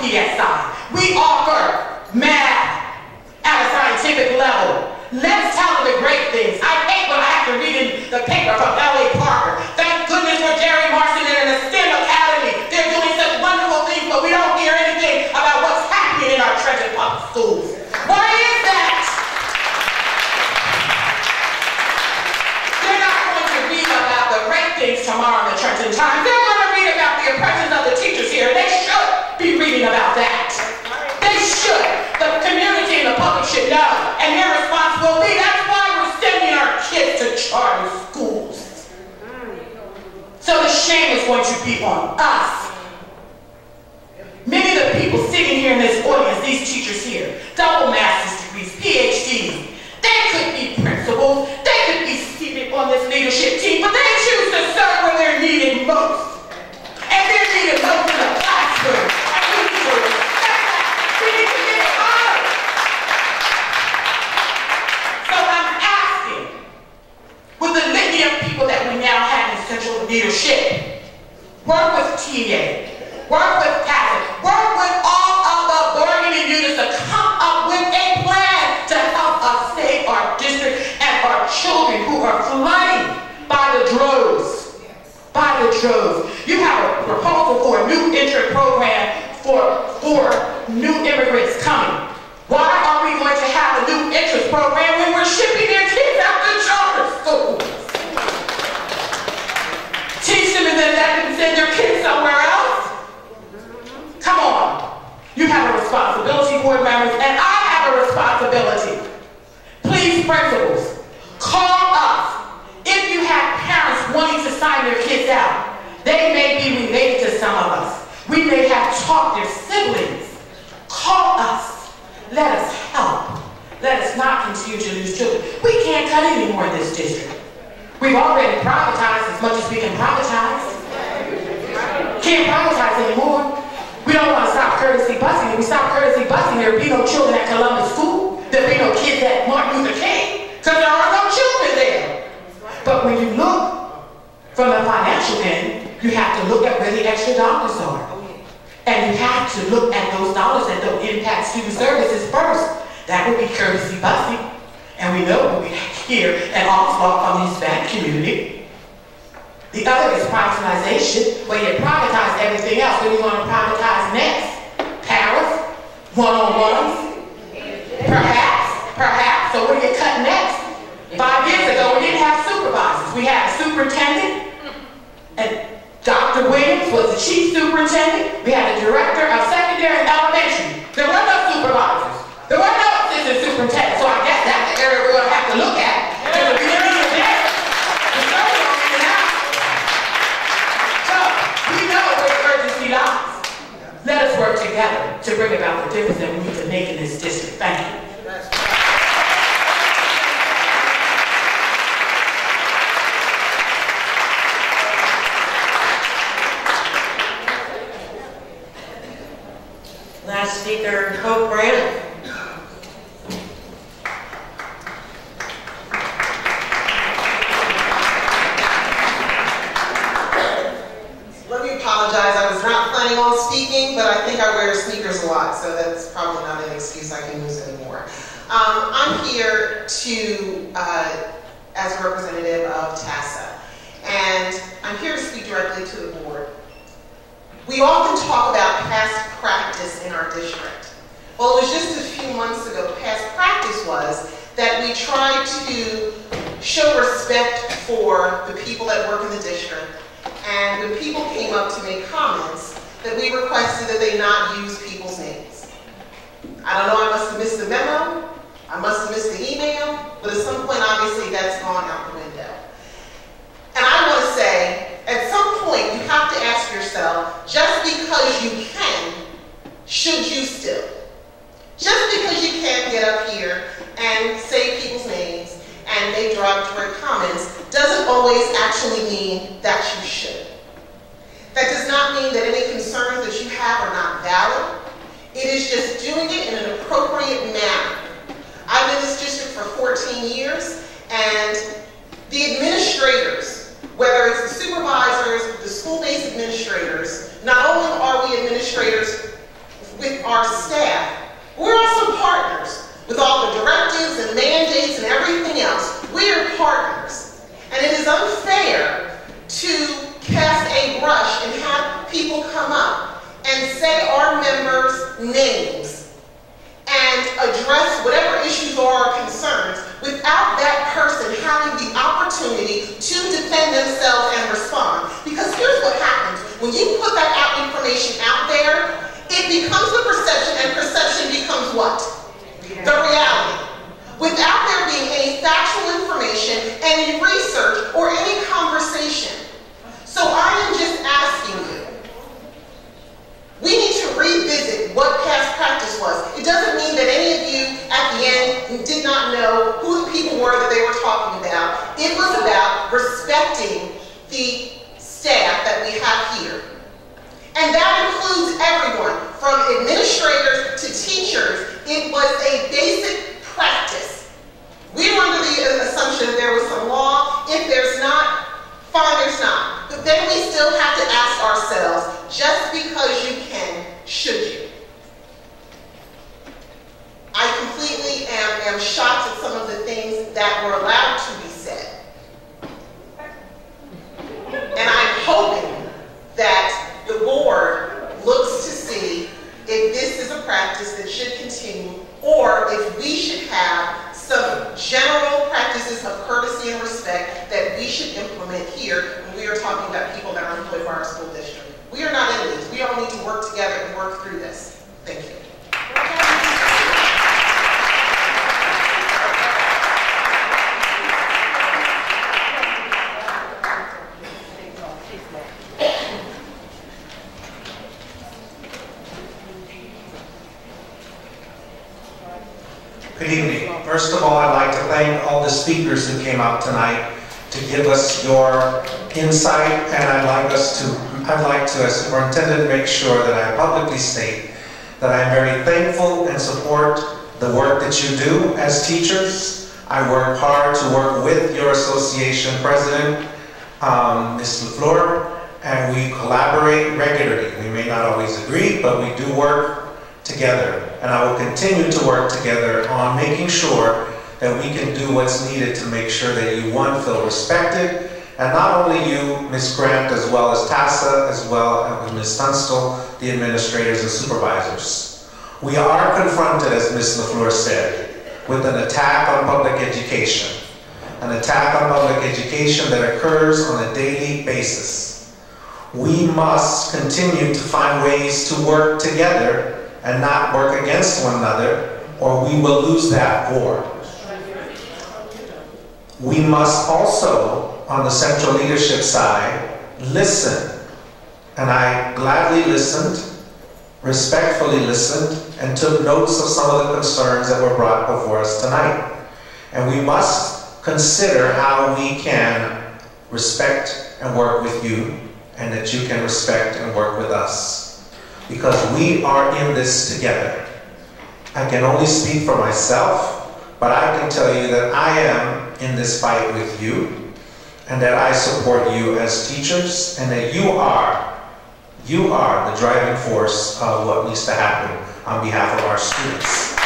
[SPEAKER 19] PSI. We offer math at a scientific level. Let's tell them the great things. I hate when I have to read in the paper from L.A. Parker. Thank goodness for Jerry Marston and the STEM Academy. They're doing such wonderful things, but we don't hear anything about what's happening in our Trenton public schools. Why is that? They're not going to read about the great things tomorrow in the Trenton Times. They're going to read about the oppressions of the teachers here. They should be reading about that. They should. The community and the public should know. And their response will be, that's why we're sending our kids to charter schools. So the shame is going to be on us. Many of the people sitting here in this audience, these teachers here, double master's degrees, PhDs, they could be principals, they could be seated on this leadership team, but they choose to serve where they're needed most. And they're needed most in the classroom. And we need to respect that. We need to get honored. So I'm asking, with the litany of people that we now have in central leadership, work with TA, work with CASA, work with all of the bargaining units to come up with a plan to help us save our district and our children who are flooding by the droves. By the droves. You have a proposal for a new entry program for new immigrants coming. Why are we going to have a new entrance program when we're shipping their kids out to charter schools? Teach them and then let them send their kids somewhere else? Come on. You have a responsibility, board members, and I have a responsibility. Please, principals, call us. If you have parents wanting to sign their kids out, they may be related to some of us. We may have taught their siblings. Call us. Let us help. Let us not continue to lose children. We can't cut anymore in this district. We've already privatized as much as we can privatize. Can't privatize anymore. We don't want to stop courtesy busing. If we stop courtesy busing, there will be no children at Columbus School. There will be no kids at Martin Luther King, because there are no children there. But when you look from the financial end, you have to look at where the extra dollars are. And you have to look at those dollars that don't impact student services first. That would be courtesy busing. And we know we hear an onslaught from the Hispanic community. The other is privatization, where you privatize everything else. What do you want to privatize next? Paras? One-on-ones? Perhaps. So what do you cut next? 5 years ago, we didn't have supervisors. We had a superintendent, and Dr. Williams was the chief superintendent. We had a director of secondary and elementary. There were no supervisors. There were no assistant superintendents. So I guess that's the area we're going to have to look at. Because we didn't need that. So we know where the urgency lies. Let us work together to bring about the difference that we need to make in this district. Thank you.
[SPEAKER 1] Last speaker, Hope Brandon.
[SPEAKER 4] Let me apologize. I was not planning on speaking, but I think I wear sneakers a lot, so that's probably not an excuse I can use anymore. I'm here to, as a representative of TASA, and I'm here to speak directly to the board. We often talk about past practice in our district. Well, it was just a few months ago, past practice was that we tried to show respect for the people that work in the district, and when people came up to make comments, that we requested that they not use people's names. I don't know, I must have missed the memo, I must have missed the email, but at some point, obviously, that's gone out the window. And I want to say, at some point, you have to ask yourself, just because you can, should you still? Just because you can't get up here and say people's names and make derogatory comments doesn't always actually mean that you should. That does not mean that any concerns that you have are not valid. It is just doing it in an appropriate manner. I've been in this district for 14 years, and the administrators, whether it's the supervisors, the school-based administrators, not only are we administrators with our staff. We're also partners with all the directives and mandates and everything else. We are partners. And it is unfair to cast a brush and have people come up and say our members' names and address whatever issues or concerns without that person having the opportunity to defend themselves and respond. Because here's what happens. When you put that information out there, it becomes the perception, and perception becomes what? The reality. Without there being any factual information, any research, or any conversation. So I am just asking you, we need to revisit what past practice was. It doesn't mean that any of you at the end did not know who the people were that they were talking about. It was about respecting the staff that we have here. And that includes everyone, from administrators to teachers. It was a basic practice. We were under the assumption that there was some law. If there's not, fine, there's not. But then we still have to ask ourselves, just because you can, should you? I completely am shocked at some of the things that were allowed to be said. And I'm hoping that the board looks to see if this is a practice that should continue, or if we should have some general practices of courtesy and respect that we should implement here when we are talking about people that are employed for our school district. We are not enemies. We all need to work together and work through this. Thank you.
[SPEAKER 5] Good evening. First of all, I'd like to thank all the speakers who came out tonight to give us your insight, and I'd like to, as superintendent, make sure that I publicly state that I'm very thankful and support the work that you do as teachers. I work hard to work with your association president, Ms. LaFleur, and we collaborate regularly. We may not always agree, but we do work together, and I will continue to work together on making sure that we can do what's needed to make sure that you, one, feel respected, and not only you, Ms. Grant, as well as Tassa, as well as Ms. Tunstall, the administrators and supervisors. We are confronted, as Ms. LaFleur said, with an attack on public education. An attack on public education that occurs on a daily basis. We must continue to find ways to work together and not work against one another, or we will lose that war. We must also, on the central leadership side, listen. And I gladly listened, respectfully listened, and took notes of some of the concerns that were brought before us tonight. And we must consider how we can respect and work with you, and that you can respect and work with us. Because we are in this together. I can only speak for myself, but I can tell you that I am in this fight with you, and that I support you as teachers, and that you are the driving force of what needs to happen on behalf of our students.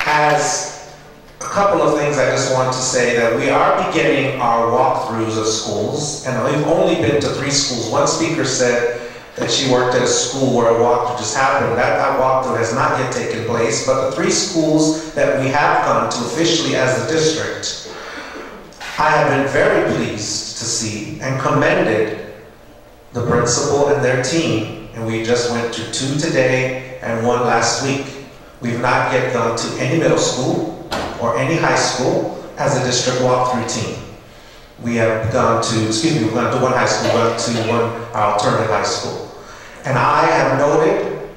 [SPEAKER 5] As a couple of things I just want to say, that we are beginning our walkthroughs of schools, and we've only been to 3 schools. One speaker said that she worked at a school where a walkthrough just happened. That walkthrough has not yet taken place, but the 3 schools that we have gone to officially as the district, I have been very pleased to see and commended the principal and their team, and we just went to 2 today and 1 last week. We've not yet gone to any middle school or any high school as a district walkthrough team. We have gone to, we've gone to 1 high school, we've gone to 1 alternative high school. And I have noted,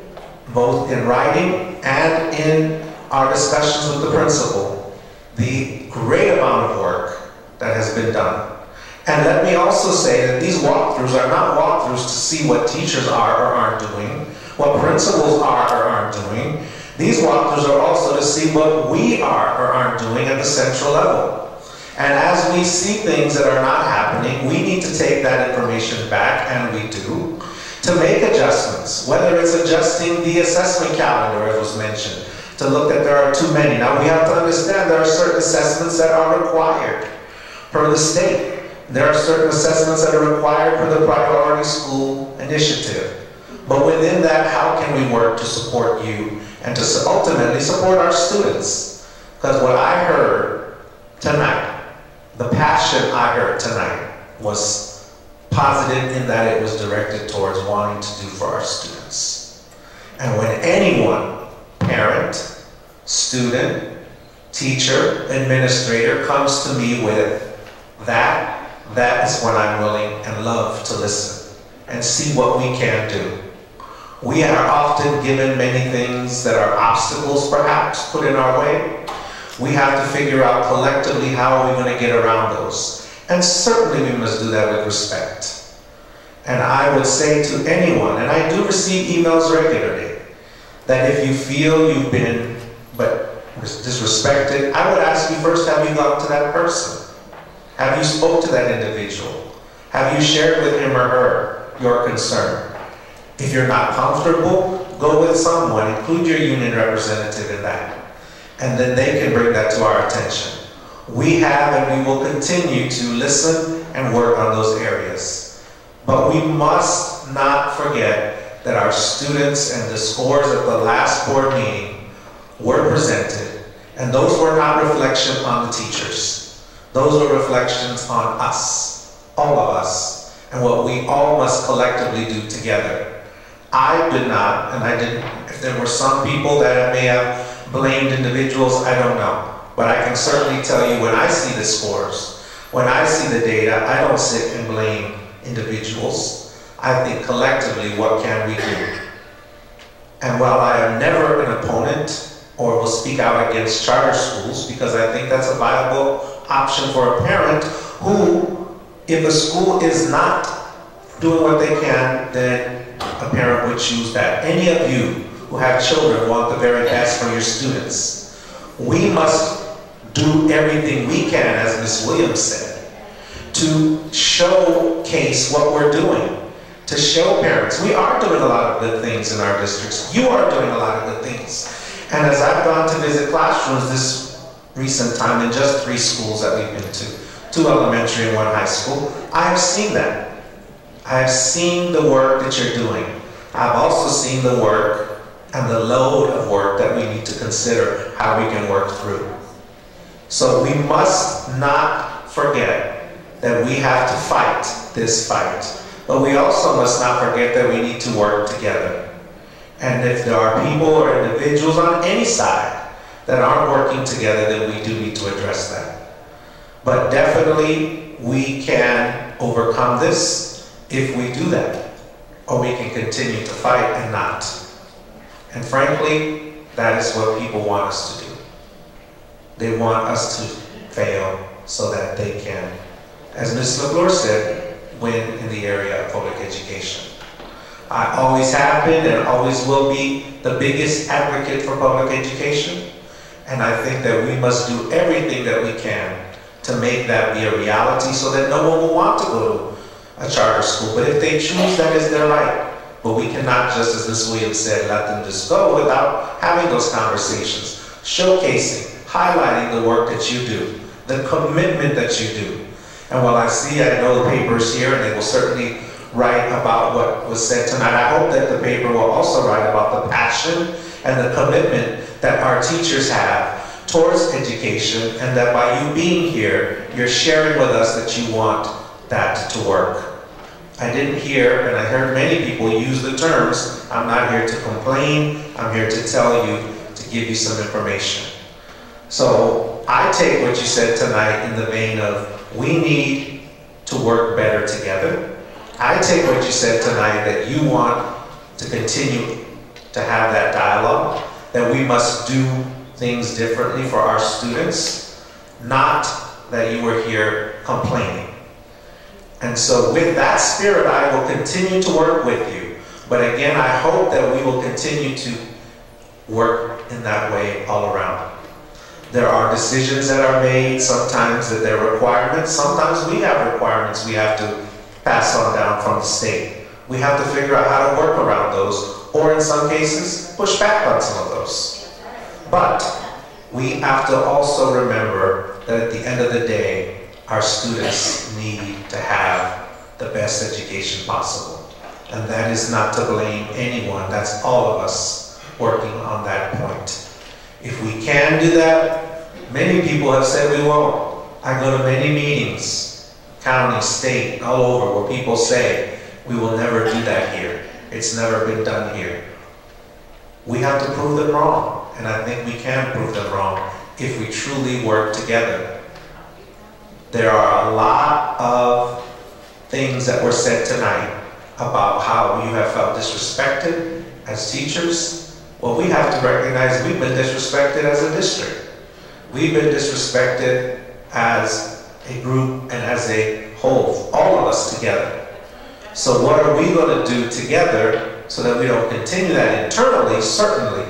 [SPEAKER 5] both in writing and in our discussions with the principal, the great amount of work that has been done. And let me also say that these walkthroughs are not walkthroughs to see what teachers are or aren't doing, what principals are or aren't doing. These walkthroughs are also to see what we are or aren't doing at the central level. And as we see things that are not happening, we need to take that information back, and we do, to make adjustments, whether it's adjusting the assessment calendar, as was mentioned, to look that there are too many. Now we have to understand there are certain assessments that are required per the state. There are certain assessments that are required per the Priority School Initiative. But within that, how can we work to support you and to ultimately support our students? Because what I heard tonight, the passion I heard tonight was positive in that it was directed towards wanting to do for our students. And when anyone, parent, student, teacher, administrator, comes to me with that is when I'm willing and love to listen and see what we can do. We are often given many things that are obstacles, perhaps, put in our way. We have to figure out collectively how are we going to get around those. And certainly we must do that with respect. And I would say to anyone, and I do receive emails regularly, that if you feel you've been disrespected, I would ask you first, have you gone to that person? Have you spoke to that individual? Have you shared with him or her your concern? If you're not comfortable, go with someone, include your union representative in that. And then they can bring that to our attention. We have and we will continue to listen and work on those areas. But we must not forget that our students and the scores at the last board meeting were presented, and those were not reflections on the teachers. Those were reflections on us, all of us, and what we all must collectively do together. I did not, and I didn't, if there were some people that may have blamed individuals, I don't know. But I can certainly tell you when I see the scores, when I see the data, I don't sit and blame individuals. I think collectively, what can we do? And while I am never an opponent or will speak out against charter schools, because I think that's a viable option for a parent who, if a school is not doing what they can, then a parent would choose that. Any of you who have children want the very best for your students. We must do everything we can, as Ms. Williams said, to showcase what we're doing, to show parents we are doing a lot of good things in our districts. You are doing a lot of good things. And as I've gone to visit classrooms this recent time in just 3 schools that we've been to, 2 elementary and 1 high school, I have seen that. I have seen the work that you're doing. I've also seen the work and the load of work that we need to consider how we can work through. So we must not forget that we have to fight this fight, but we also must not forget that we need to work together. And if there are people or individuals on any side that aren't working together, then we do need to address that. But definitely we can overcome this if we do that, or we can continue to fight and not. And frankly, that is what people want us to do. They want us to fail so that they can, as Ms. LaFleur said, win in the area of public education. I always have been and always will be the biggest advocate for public education. And I think that we must do everything that we can to make that be a reality so that no one will want to go to a charter school. But if they choose, that is their right. But we cannot, just as Ms. Williams said, let them just go without having those conversations, showcasing, highlighting the work that you do, the commitment that you do. And while I know the papers here, and they will certainly write about what was said tonight, I hope that the paper will also write about the passion and the commitment that our teachers have towards education, and that by you being here, you're sharing with us that you want that to work. I didn't hear, and I heard many people use the terms, I'm not here to complain, I'm here to tell you, to give you some information. So I take what you said tonight in the vein of we need to work better together. I take what you said tonight that you want to continue to have that dialogue, that we must do things differently for our students, not that you were here complaining. And so with that spirit, I will continue to work with you. But again, I hope that we will continue to work in that way all around. There are decisions that are made, sometimes that there are requirements, sometimes we have requirements we have to pass on down from the state. we have to figure out how to work around those, or in some cases, push back on some of those. But we have to also remember that at the end of the day, our students need to have the best education possible. And that is not to blame anyone, that's all of us working on that point. If we can do that, many people have said we won't. I go to many meetings, county, state, all over, where people say, we will never do that here. It's never been done here. We have to prove them wrong, and I think we can prove them wrong if we truly work together. There are a lot of things that were said tonight about how you have felt disrespected as teachers. Well, we have to recognize we've been disrespected as a district. We've been disrespected as a group and as a whole, all of us together. So what are we going to do together so that we don't continue that internally, certainly,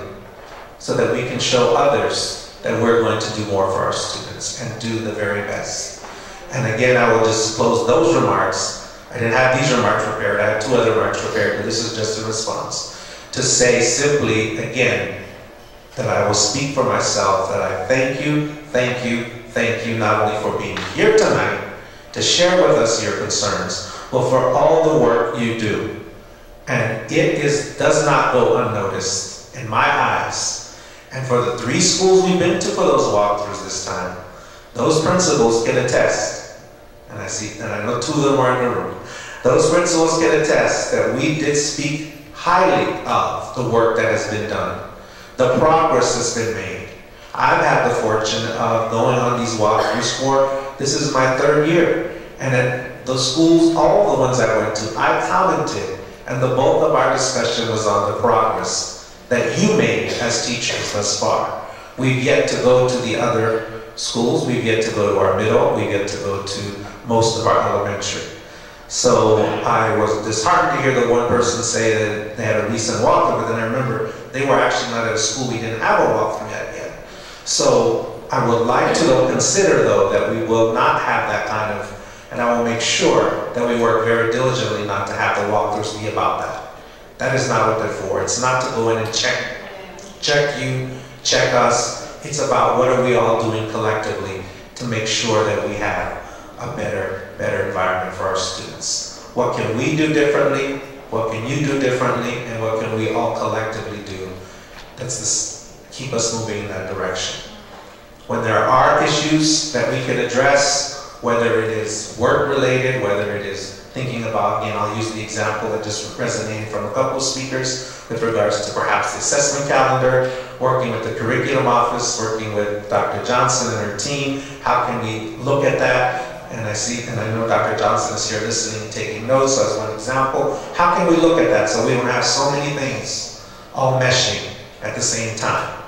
[SPEAKER 5] so that we can show others that we're going to do more for our students and do the very best. And again, I will just close those remarks. I didn't have these remarks prepared. I had 2 other remarks prepared, but this is just a response to say simply, again, that I will speak for myself, that I thank you, not only for being here tonight to share with us your concerns, but for all the work you do. And it does not go unnoticed in my eyes. And for the 3 schools we've been to for those walkthroughs this time, those principals can attest. And I know 2 of them are in the room. Those principals can attest that we did speak highly of the work that has been done. The progress has been made. I've had the fortune of going on these walkthroughs this is my 3rd year. And at the schools, all the ones I went to, I commented. And the bulk of our discussion was on the progress that you made as teachers thus far. We've yet to go to the other schools. We've yet to go to our middle. We've yet to go to most of our elementary. So I was disheartened to hear the one person say that they had a recent walkthrough, but then I remember they were actually not at a school we didn't have a walkthrough yet. So I would like to consider, though, that we will not have that kind of, and I will make sure that we work very diligently not to have the walkthroughs be about that. That is not what they're for. It's not to go in and check you, check us. It's about what are we all doing collectively to make sure that we have a better environment for our students. What can we do differently? What can you do differently? And what can we all collectively do that's keep us moving in that direction? When there are issues that we can address, whether it is work-related, whether it is thinking about, again, I'll use the example that just resonated from a couple of speakers with regards to perhaps the assessment calendar, working with the curriculum office, working with Dr. Johnson and her team. How can we look at that? And I know Dr. Johnson is here listening, taking notes, so as one example. How can we look at that so we don't have so many things all meshing at the same time?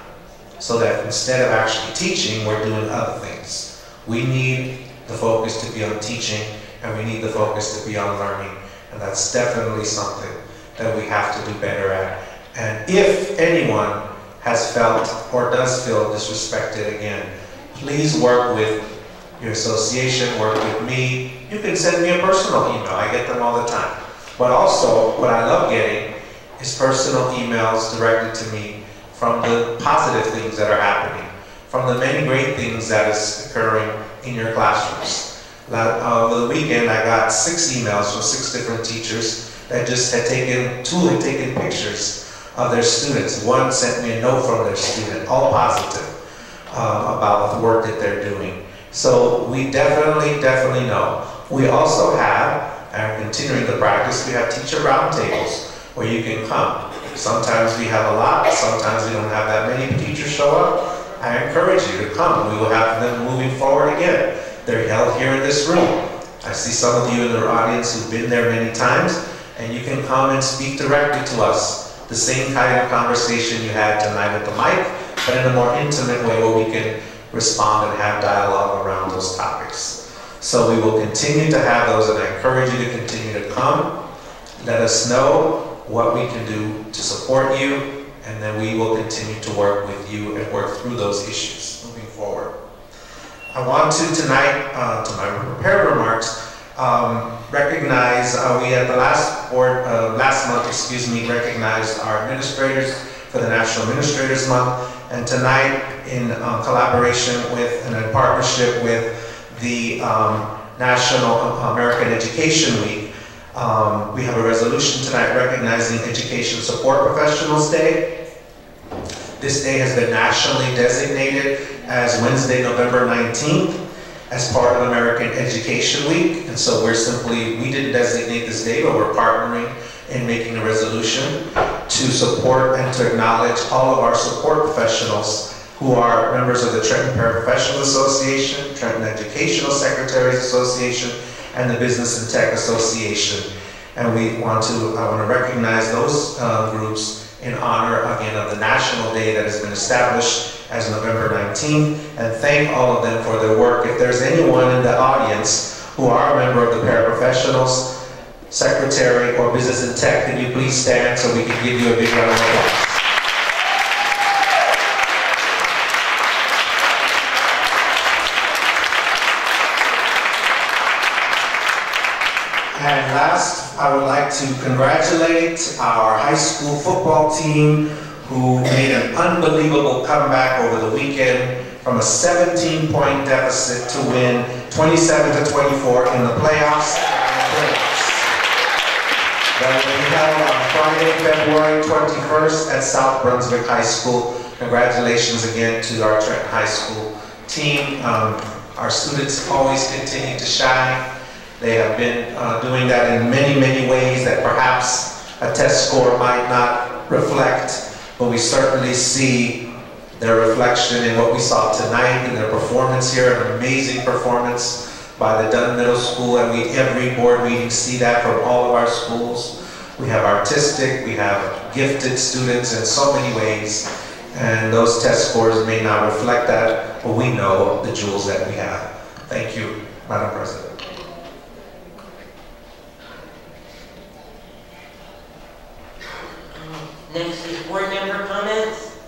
[SPEAKER 5] So that instead of actually teaching, we're doing other things. We need the focus to be on teaching, and we need the focus to be on learning. And that's definitely something that we have to do better at. And if anyone has felt or does feel disrespected again, please work with your association, work with me. You can send me a personal email. I get them all the time. But also, what I love getting is personal emails directed to me from the positive things that are happening, from the many great things that is occurring in your classrooms. Over the weekend, I got 6 emails from 6 different teachers that just had taken, 2 had taken pictures of their students. 1 sent me a note from their student, all positive, about the work that they're doing. So we definitely know. We also have, and continuing the practice, we have teacher roundtables where you can come. Sometimes we have a lot, sometimes we don't have that many teachers show up. I encourage you to come. We will have them moving forward again. They're held here in this room. I see some of you in the audience who've been there many times, and you can come and speak directly to us. The same kind of conversation you had tonight at the mic, but in a more intimate way where we can respond and have dialogue around those topics. So we will continue to have those, and I encourage you to continue to come. Let us know what we can do to support you, and then we will continue to work with you and work through those issues moving forward. I want to tonight, to my prepared remarks, recognize, we at the last month, recognized our administrators for the National Administrators Month, and tonight, in collaboration with and in partnership with the National American Education Week, we have a resolution tonight recognizing Education Support Professionals Day. This day has been nationally designated as Wednesday, November 19th, as part of American Education Week. And so we didn't designate this day, but we're partnering in making a resolution to support and to acknowledge all of our support professionals who are members of the Trenton Paraprofessional Association, Trenton Educational Secretaries Association, and the Business and Tech Association. And I want to recognize those groups in honor, again, of the national day that has been established as November 19th, and thank all of them for their work. If there's anyone in the audience who are a member of the paraprofessionals, secretary, or business and tech, can you please stand so we can give you a big round of applause. And last, I would like to congratulate our high school football team who made an unbelievable comeback over the weekend from a 17-point deficit to win 27-24 in the playoffs. That will be held on Friday, February 21st at South Brunswick High School. Congratulations again to our Trenton High School team. Our students always continue to shine. They have been doing that in many, many ways that perhaps a test score might not reflect, but we certainly see their reflection in what we saw tonight in their performance here, an amazing performance by the Dunn Middle School, and every board meeting see that from all of our schools. We have artistic, we have gifted students in so many ways, and those test scores may not reflect that, but we know the jewels that we have. Thank you, Madam President.
[SPEAKER 1] Next is board member comments.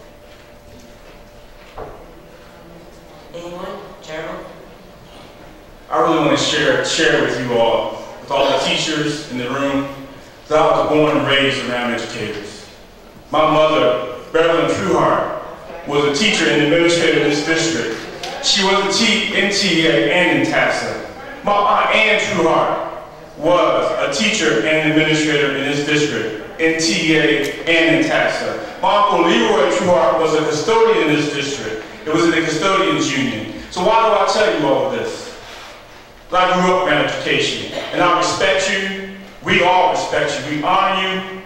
[SPEAKER 1] Anyone? Gerald?
[SPEAKER 2] I really want to share with you all, with all the teachers in the room, that I was born and raised around educators. My mother, Beverly Trueheart, was a teacher and administrator in this district. She was in TA and in TASA. My aunt Ann Trueheart was a teacher and administrator in this district, in TA and in TASA. My uncle Leroy Trueheart was a custodian in this district. It was in the custodians union. So why do I tell you all of this? I grew up around education, and I respect you. We all respect you. We honor you,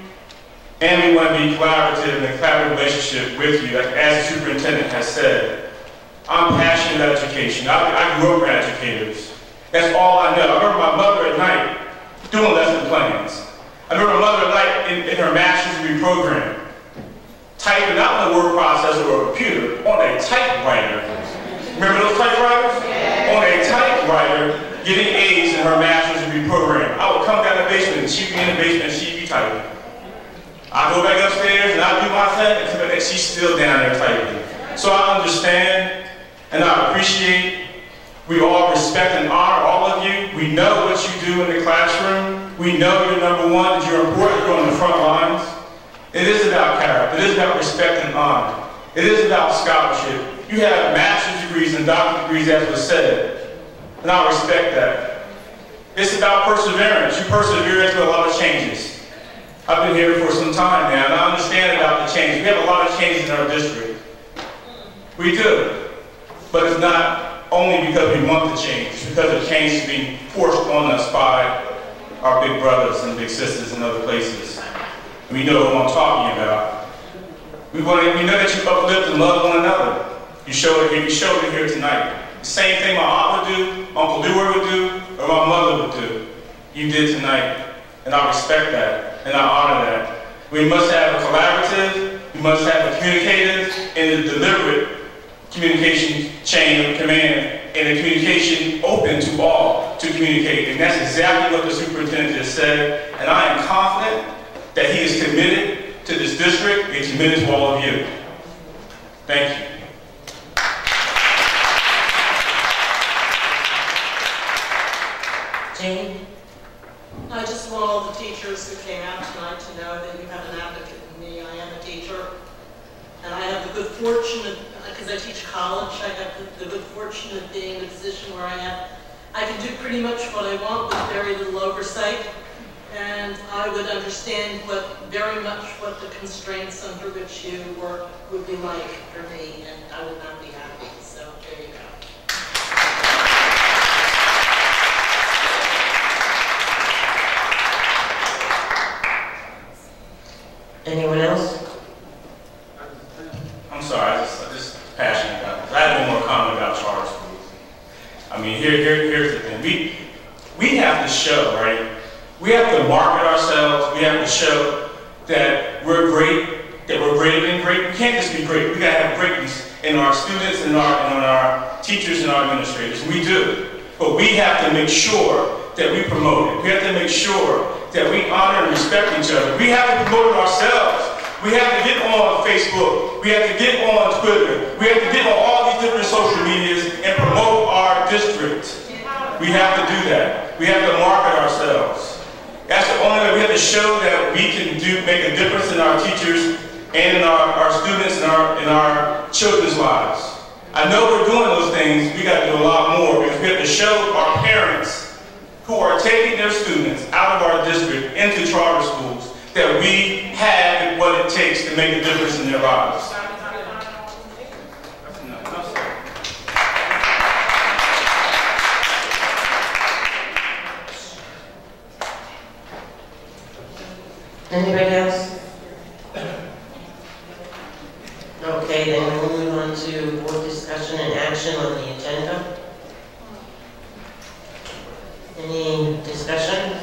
[SPEAKER 2] and we want to be collaborative in a collaborative relationship with you, as the superintendent has said. I'm passionate about education. I grew up around educators. That's all I know. I remember my mother at night doing lesson plans. I remember my mother at night in her master's degree program, typing out the word processor or a computer on a typewriter. Remember those typewriters? Yeah. On a typewriter, getting A's in her master's degree program. I would come down the basement, and she'd be in the basement, and she'd be typing. I go back upstairs, and I do my thing, and she's still down there typing. So I understand, and I appreciate. We all respect and honor all of you. We know what you do in the classroom. We know you're number one, that you're important, you're on the front lines. It is about character. It is about respect and honor. It is about scholarship. You have master's degrees and doctorate degrees, as was said, and I respect that. It's about perseverance. You persevere through a lot of changes. I've been here for some time now, and I understand about the changes. We have a lot of changes in our district. We do. But it's not only because we want the change, it's because the change is being forced on us by our big brothers and big sisters in other places. And we know what I'm talking about. We know that you uplift and love one another. You showed it here tonight. The same thing my aunt would do, Uncle Leroy would do, or my mother would do. You did tonight. And I respect that, and I honor that. We must have a collaborative, we must have a communicative, and a deliberate communication chain of command, and a communication open to all to communicate. And that's exactly what the superintendent just said. And I am confident that he is committed to this district and committed to all of you. Thank you.
[SPEAKER 1] Jane?
[SPEAKER 7] I just want all the teachers who came out tonight to know that you have an advocate in me. I am a teacher, and I have the good fortune, because I teach college, I have the good fortune of being in a position where I can do pretty much what I want with very little oversight, and I would understand very much what the constraints under which you work would be like for me, and I would not be happy. So there you go.
[SPEAKER 1] Anyone else?
[SPEAKER 2] I'm sorry, I'm just passionate about this. I have one more comment about charter schools. I mean, here's the thing. We have to show, right? We have to market ourselves. We have to show that we're great, that we're greater than great. We can't just be great. We got to have greatness in our students and in our teachers and our administrators. We do. But we have to make sure that we promote it. We have to make sure that we honor and respect each other. We have to promote it ourselves. We have to get on Facebook. We have to get on Twitter. We have to get on all these different social medias and promote our district. We have to do that. We have to market ourselves. That's the only way. We have to show that we can make a difference in our teachers and in our students and in our children's lives. I know we're doing those things. We got to do a lot more because we have to show our parents who are taking their students out of our district into charter schools that we have what it takes to make a difference in their lives.
[SPEAKER 1] Anybody else? Okay, then we'll move on to board discussion and action on the agenda. Any discussion?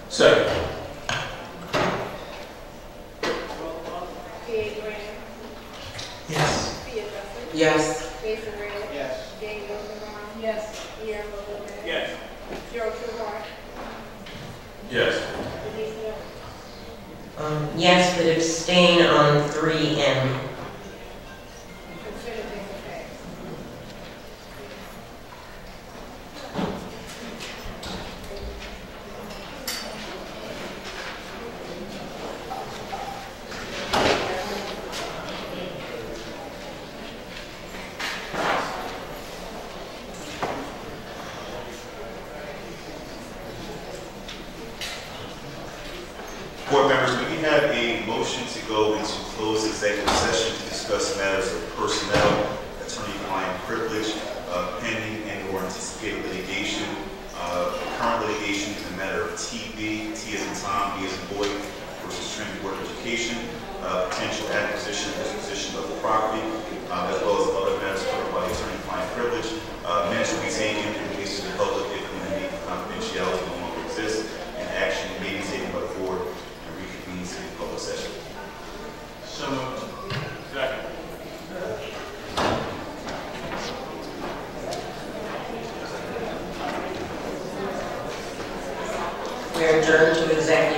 [SPEAKER 2] Second.
[SPEAKER 5] Yes.
[SPEAKER 3] Yes.
[SPEAKER 7] Jason Red.
[SPEAKER 2] Yes.
[SPEAKER 7] Jane Rosenbaum.
[SPEAKER 3] Yes.
[SPEAKER 7] Guillermo Gomez.
[SPEAKER 2] Yes.
[SPEAKER 7] Gerald Trueheart.
[SPEAKER 2] Yes.
[SPEAKER 7] Denise Miller.
[SPEAKER 1] Yes, but abstain on 3M.
[SPEAKER 7] Consider this a fact.
[SPEAKER 11] Board members, we have a motion to go into closed executive session to discuss matters of personnel, attorney-client privilege, pending and/or anticipated litigation, current litigation in the matter of TB, T as in Tom, B as in boy, versus Trinity Board of Education, potential acquisition and disposition of the property, as well as other matters covered by attorney-client privilege. Minutes will be taken and released to the public if and when the confidentiality no longer exists, and action may be taken by the board and reconvenes in public session.
[SPEAKER 2] So moved. Second.
[SPEAKER 1] We are adjourned to executive